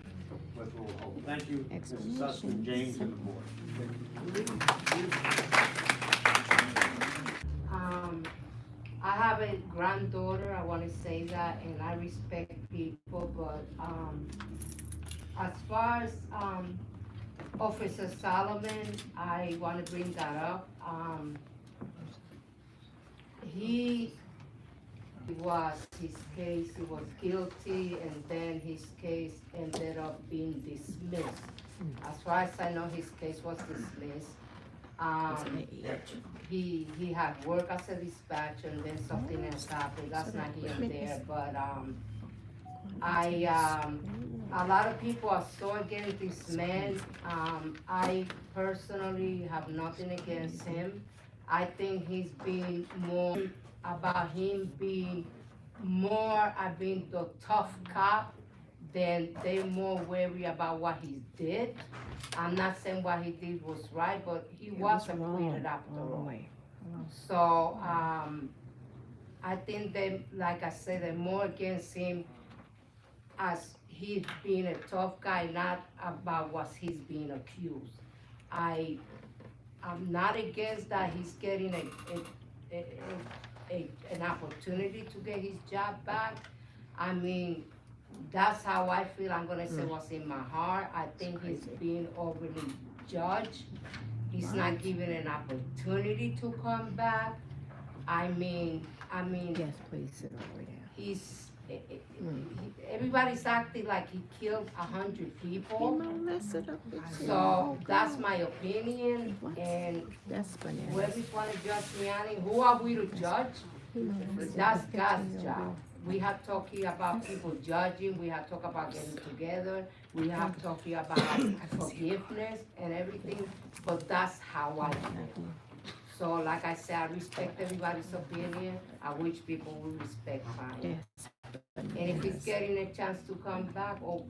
with the hope. Thank you, Mrs. Sussman, James, and the board. I have a granddaughter, I wanna say that, and I respect people, but, as far as, Officer Solomon, I wanna bring that up. He was guilty, and then his case ended up being dismissed. As far as I know, his case was dismissed. He had worked as a dispatcher, and then something else happened, that's not here and there, but, a lot of people are so against this man. I personally have nothing against him. I think he's been more about him being more, being the tough cop, than they're more worried about what he did. I'm not saying what he did was right, but he was acquitted after all. So, I think they, like I said, they're more against him as he being a tough guy, not about what he's being accused. I'm not against that he's getting an opportunity to get his job back. I mean, that's how I feel. I'm gonna say what's in my heart. I think he's being overly judged. He's not given an opportunity to come back. I mean, Yes, please sit over there. everybody's acting like he killed 100 He people. molested a bitch. So that's my opinion, What? and That's bananas. whoever's wanna judge me, I mean, who are we to judge? He molested That's a God's 15-year-old job. girl. We have talking about people judging, we have talk about getting together, we have talking about forgiveness and everything, but that's how I feel. So like I said, I respect everybody's opinion, I wish people would respect mine. That's And if he's bananas. getting a chance to come back, or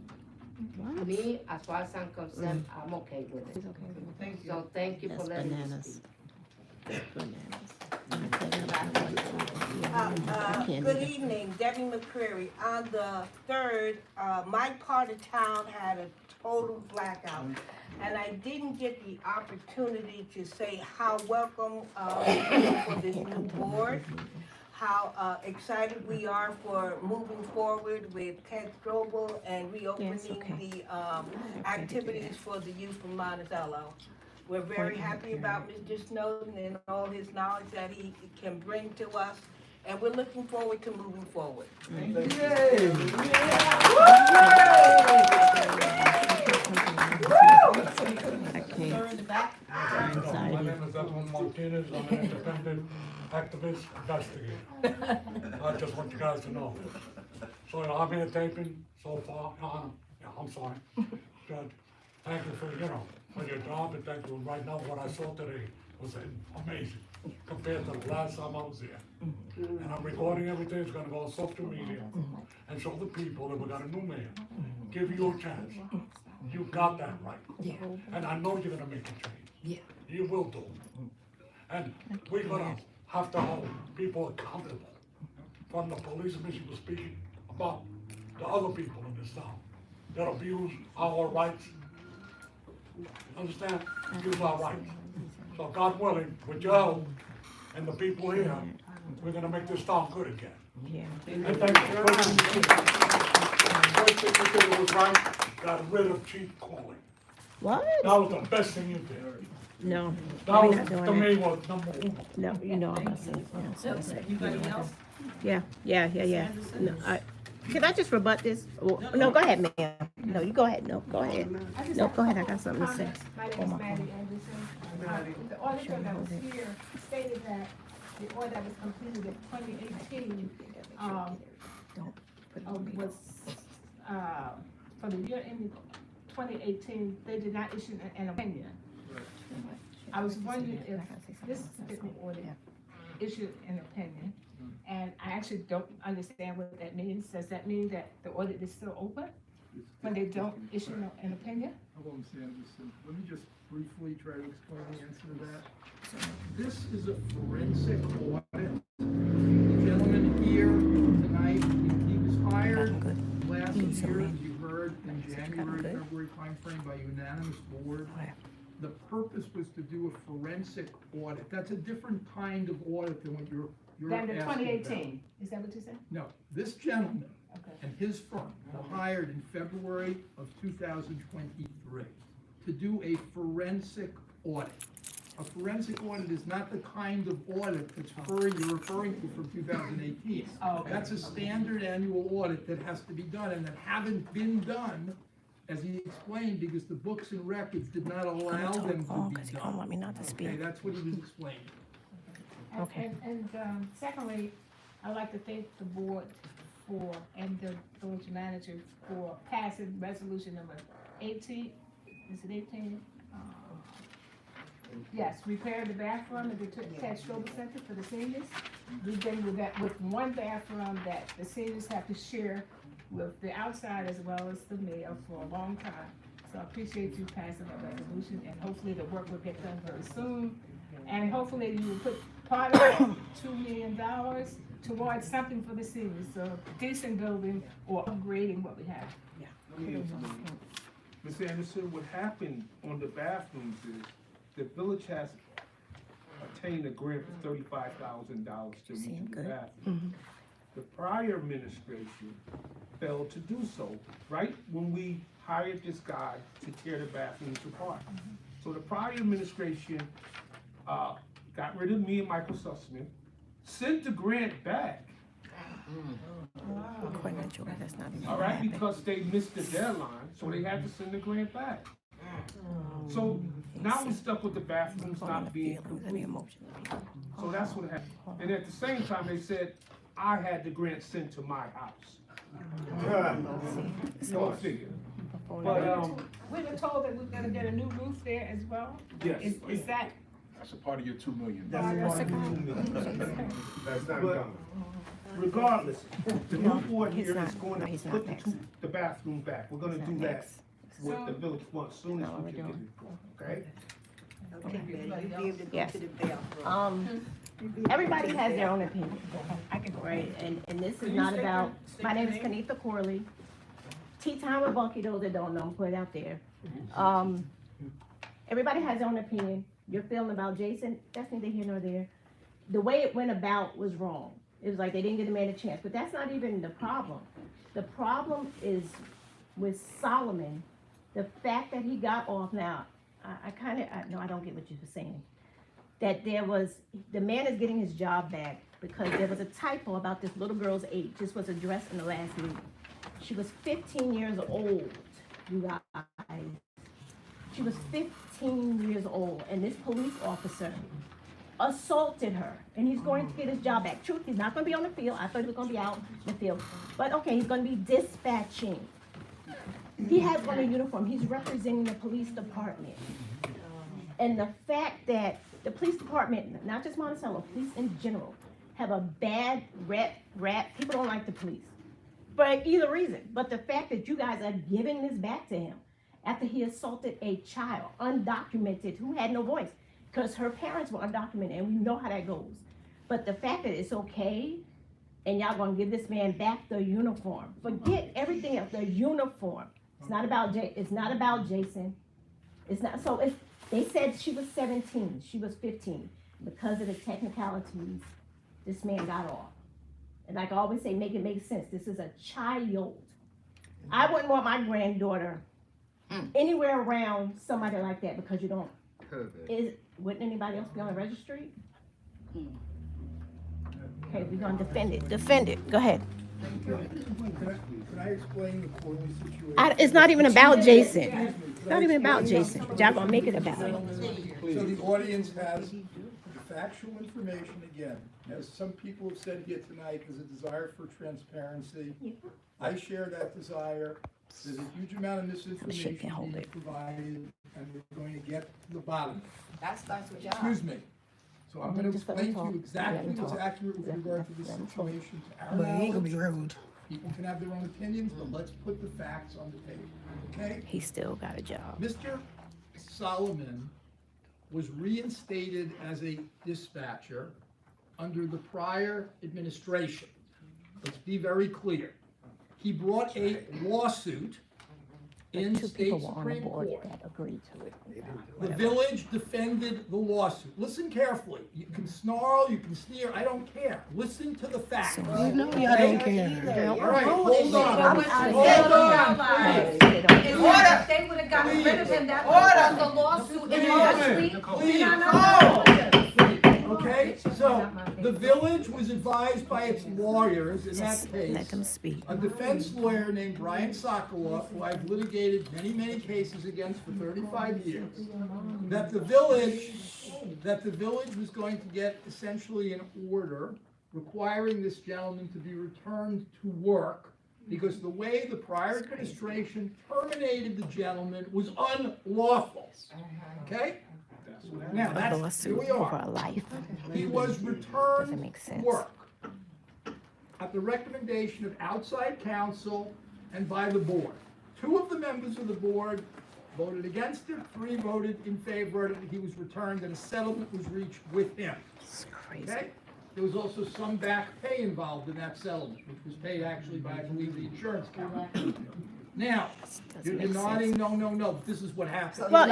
What? me, as far as I'm concerned, I'm okay with it. Thank you. So thank you for That's letting me bananas. speak. That's bananas. I can't Good either. evening, Debbie McCreary. On the 3rd, my part of town had a total blackout. And I didn't get the opportunity to say how welcome for this new board, how excited we are for moving forward with Ted Strobel and reopening okay. the activities for the youth from Monticello. We're very happy about Mr. Snowden and all his knowledge that he can bring to us, and we're looking forward to moving forward. I can't. Sir in the back. My name is Edwin Martinez, I'm an independent activist investigator. I just want you guys to know. So I'm here taping so far, I'm sorry. Judge, thank you for your job, and thank you. Right now, what I saw today was amazing compared to the last time I was here. And I'm recording everything, it's gonna go on social media and show the people that we got a new mayor. Give you a chance. You got that right. Yeah. And I know you're gonna make a change. Yeah. You will do. And we're gonna have to hold people accountable. From the policeman she was speaking about the other people in this town that abuse our rights. Understand? Abuse our rights. So God willing, with your help and the people here, we're gonna make this town good again. Yeah. And thank you for putting first thing you did was right, got rid of Chief Coley. What? That was the best thing you did. No. That we're was, not doing to that. me, was number one. No, you know I'm not saying, Anybody else? Yeah. Anderson? No, can I just rebut this? No, go ahead, ma'am. No, you go ahead. No, go ahead. No, go ahead. I got something to say. My name Oh, is my Maddie phone. Anderson. The auditor that was here stated that the audit that was completed in 2018, was, for the year ending 2018, they did not issue an opinion. I was wondering if this particular audit issued an opinion, and I actually don't understand what that means. Does that mean that the audit is still open when they don't issue an opinion? Hello, Ms. Anderson. Let me just briefly try to explain the answer to that. This is a forensic audit. The gentleman here tonight, he was hired last year, as you heard, in January, February timeframe by unanimous board. The purpose was to do a forensic audit. That's a different kind of audit than what you're Than the asking 2018, is that what you said? No, this gentleman Okay. and his firm were hired in February of 2023 to do a forensic audit. A forensic audit is not the kind of audit that's you're referring to from 2018. Oh, okay. That's a standard annual audit that has to be done and that haven't been done, as he explained, because the books and records did not allow them to be Because he don't done. want me not to Okay, speak. that's what he was explaining. Okay. And secondly, I'd like to thank the board and the village manager for passing resolution number 18, is it 18? Yes, repair the bathroom at the Ted Strobel Center for the seniors. We've been with that, with one bathroom that the seniors have to share with the outside as well as the mayor for a long time. So I appreciate you passing that resolution, and hopefully the work will get done very soon. And hopefully you will put part of that $2 million towards something for the seniors, so decent building or upgrading what we have. Ms. Anderson, what happened on the bathrooms is the village has obtained a grant for $35,000 to redo the bathroom. The prior administration failed to do so, right when we hired this guy to tear the bathrooms apart. So the prior administration got rid of me and Michael Sussman, sent the grant back, According to Joy, that's not even All gonna right, happen. because they missed the deadline, so they had to send the grant back. So now we're stuck with the bathrooms not being complete. So that's what happened. And at the same time, they said I had the grant sent to my house. Go figure. But, We were told that we're gonna get a new roof there as well? yes. Is that? That's a part of your 2 million. That's part of the 2 million. That's not But coming. regardless, the new board he's here not- is going no, to he's not put next. the bathroom back. We're gonna He's do not that next. with the village fund as soon as No, we we're can get doing- it approved, okay? Yes. Um, everybody has their own opinion, right? And this is not about, my name is Kenitha Corley. Tea time with Bunky, those that don't know, I'm put it out there. Everybody has their own opinion. Your feeling about Jason, that's neither here nor there. The way it went about was wrong. It was like they didn't give the man a chance, but that's not even the problem. The problem is with Solomon, the fact that he got off now, I don't get what you were saying. That the man is getting his job back because there was a typo about this little girl's age. This was addressed in the last meeting. She was 15 years old, you guys. She was 15 years old, and this police officer assaulted her, and he's going to get his job back. Truth, he's not gonna be on the field. I thought he was gonna be out in the field. But okay, he's gonna be dispatching. He has on a uniform. He's representing the police department. And the fact that the police department, not just Monticello, police in general, have a bad rap. People don't like the police for either reason. But the fact that you guys are giving this back to him after he assaulted a child, undocumented, who had no voice, because her parents were undocumented, and we know how that goes. But the fact that it's okay, and y'all gonna give this man back the uniform. Forget everything else, the uniform. It's not about Jason. It's not, so if, they said she was 17, she was 15. Because of the technicalities, this man got off. And like I always say, make it make sense. This is a child. I wouldn't want my granddaughter anywhere around somebody like that because you don't. Wouldn't anybody else be on the registry? Okay, we're gonna defend it. Defend it. Go ahead. Can I explain the Corley situation? It's not even about Jason. It's not even about Jason. Y'all gonna make it about it. So the audience has the factual information again. As some people have said here tonight, there's a desire for transparency. I share that desire. There's a huge amount of misinformation being provided, and we're going to get to the bottom of it. That starts with y'all. Excuse me. So I'm gonna explain to you exactly what's accurate with regard to this situation to our But he ain't gonna be knowledge. rude. People can have their own opinions, but let's put the facts on the table, okay? He still got a job. Mr. Solomon was reinstated as a dispatcher under the prior administration. Let's be very clear. He brought a lawsuit in Two state people were on the Supreme board Court. that agreed to it. The village defended the lawsuit. Listen carefully. You can snarl, you can sneer, I don't care. Listen to the facts. You know y'all don't care. All right, hold on. But Hold on. In order, if they would have gotten rid of him, that would have caused a lawsuit in the country. Okay, so the village was advised by its lawyers in that Just let them case, speak. a defense lawyer named Brian Sokoloff, who I've litigated many cases against for 35 years, that the village was going to get essentially an order requiring this gentleman to be returned to work because the way the prior administration terminated the gentleman was unlawful. Okay? Now, A here lawsuit we over are. a life. He was Doesn't returned make to sense. work at the recommendation of outside counsel and by the board. 2 of the members of the board voted against it, 3 voted in favor of it. He was returned and a settlement was reached with him. It's crazy. Okay? There was also some back pay involved in that settlement, which was paid actually by, I believe, the insurance company. Now, you're nodding, no, but this is what happened. Well,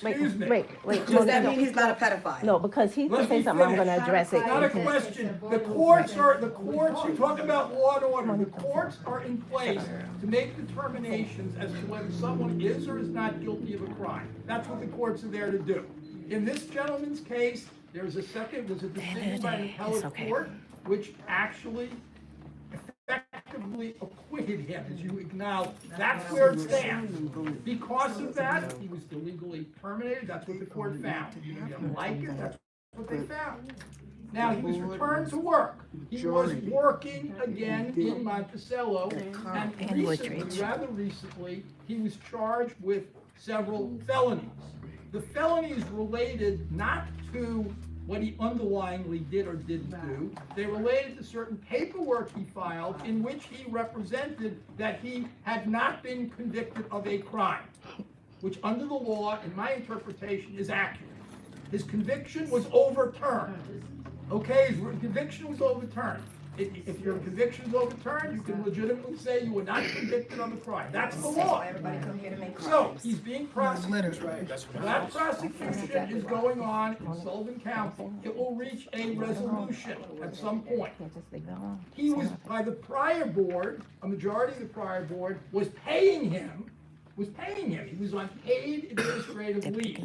Excuse me. wait. Does that mean he's not a pedophile? No, because he Let said me something, I'm finish. gonna address it. It's not a question. The courts, you talk about law and order, the courts are in place to make determinations as to whether someone is or is not guilty of a crime. That's what the courts are there to do. In this gentleman's case, there's a decision by an appellate court, which actually wrongfully acquitted him, as you acknowledge. That's where it stands. Because of that, he was illegally terminated, that's what the court found. You didn't like it, that's what they found. Now, he was returned to work. He was working again in Monticello, and recently, rather recently, he was charged with several felonies. The felonies related not to what he underlyingly did or didn't do. They related to certain paperwork he filed in which he represented that he had not been convicted of a crime, which under the law, in my interpretation, is accurate. His conviction was overturned. Okay, his conviction was overturned. If your conviction is overturned, you can legitimately say you were not convicted of a crime. That's the law. So, he's being prosecuted. That prosecution is going on in Sullivan County. It will reach a resolution at some point. He was, by the prior board, a majority of the prior board was paying him. He was on paid administrative leave.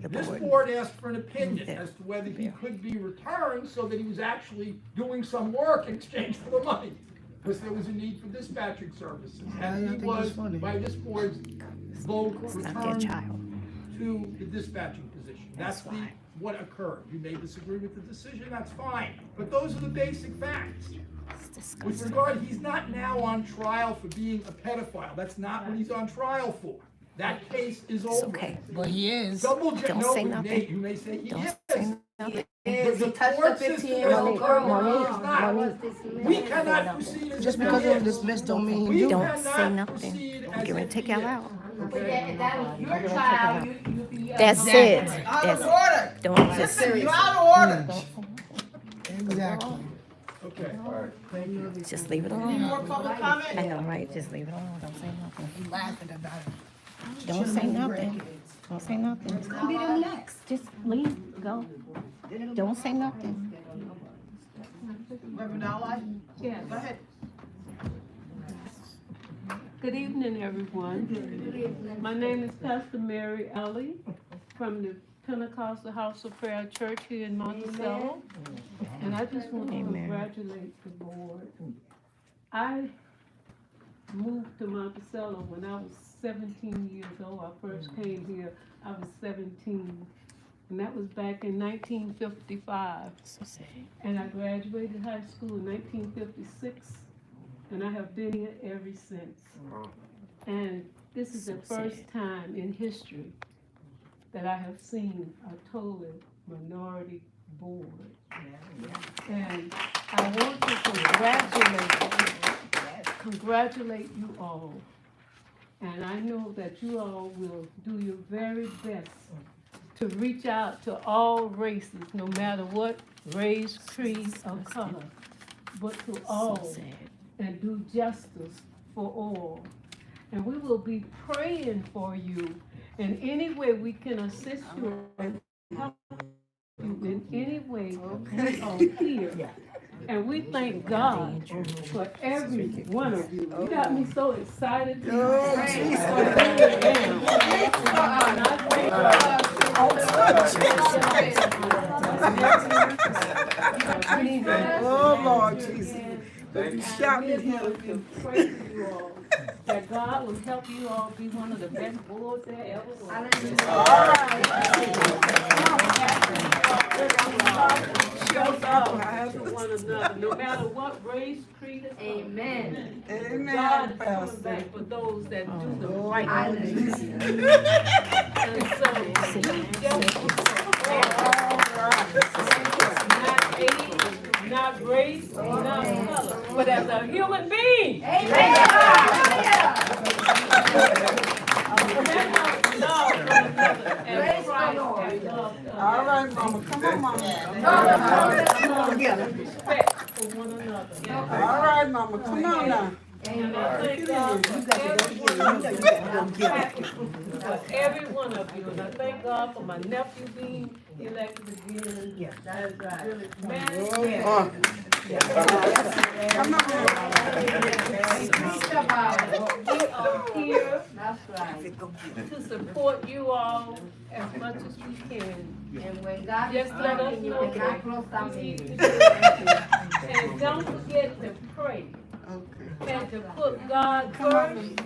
This board asked for an opinion as to whether he could be returned so that he was actually doing some work in exchange for the money, because there was a need for dispatching services. And he was, by this board's vote, returned to the dispatching position. That's what occurred. You may disagree with the decision, that's fine. But those are the basic facts. With regard, he's not now on trial for being a pedophile. That's not what he's on trial for. That case is over. Okay, but he is. Don't say nothing. You may say he is. The court system is not. We cannot proceed as Just because it was dismissed don't mean you don't say nothing. You're gonna take y'all out. Your child, you be. That's it. That's it. Don't just. You're out of order. Exactly. Okay. Thank you. Just leave it alone. Any more public comment? I know, right? Just leave it alone. Don't say nothing. You laughing about it. Don't say nothing. Don't say nothing. It's gonna be them next. Just leave. Go. Don't say nothing. Reverend Ally? Yes. Go ahead. Good evening, everyone. My name is Pastor Mary Ellie from the Pentecostal House of Prayer Church here in Monticello. And I just want to congratulate the board. I moved to Monticello when I was 17 years old. I first came here, I was 17. And that was back in 1955. And I graduated high school in 1956. And I have been here ever since. And this is the first time in history that I have seen a totally minority board. And I want to congratulate you all. And I know that you all will do your very best to reach out to all races, no matter what race, creed, or color, but to all, and do justice for all. And we will be praying for you in any way we can assist you and help you in any way we are here. And we thank God for every one of you. You got me so excited to pray for Oh, Lord Jesus. Shout me here. Pray for you all. That God will help you all be one of the best boards there ever was. Show love to one another, no matter what race, creed, or Amen. God is coming back for those that do the right thing. And so, you not age, not race, not color, but as a human being. All right, Mama. Come on, Mama. Respect for one another. All right, Mama. Come on now. And I thank God for every one of you. And I thank God for my nephew being elected again. Yes, that's right. Really, man, Come on. we are here to support you all as much as we can. And when God Just let us you know cannot that close down we need meetings. to do it. And don't forget to pray. Okay. and to put God first,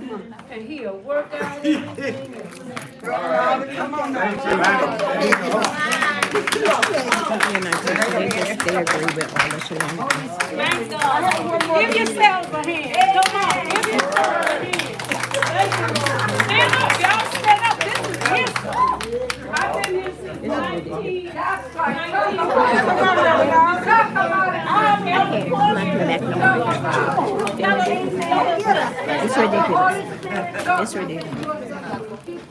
and He'll work out everything. You know, they agree with all the shenanigans. Thank God. Give yourselves a hand. Come on, give yourselves a hand. Stand up, y'all. Stand up. This is his fault. I've been here since 19. That's right. It's ridiculous. It's ridiculous.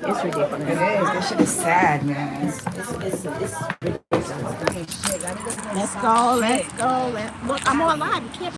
It's ridiculous. It is. That shit is sad, man. It's ridiculous. Let's go. Look, I'm all alive. You can't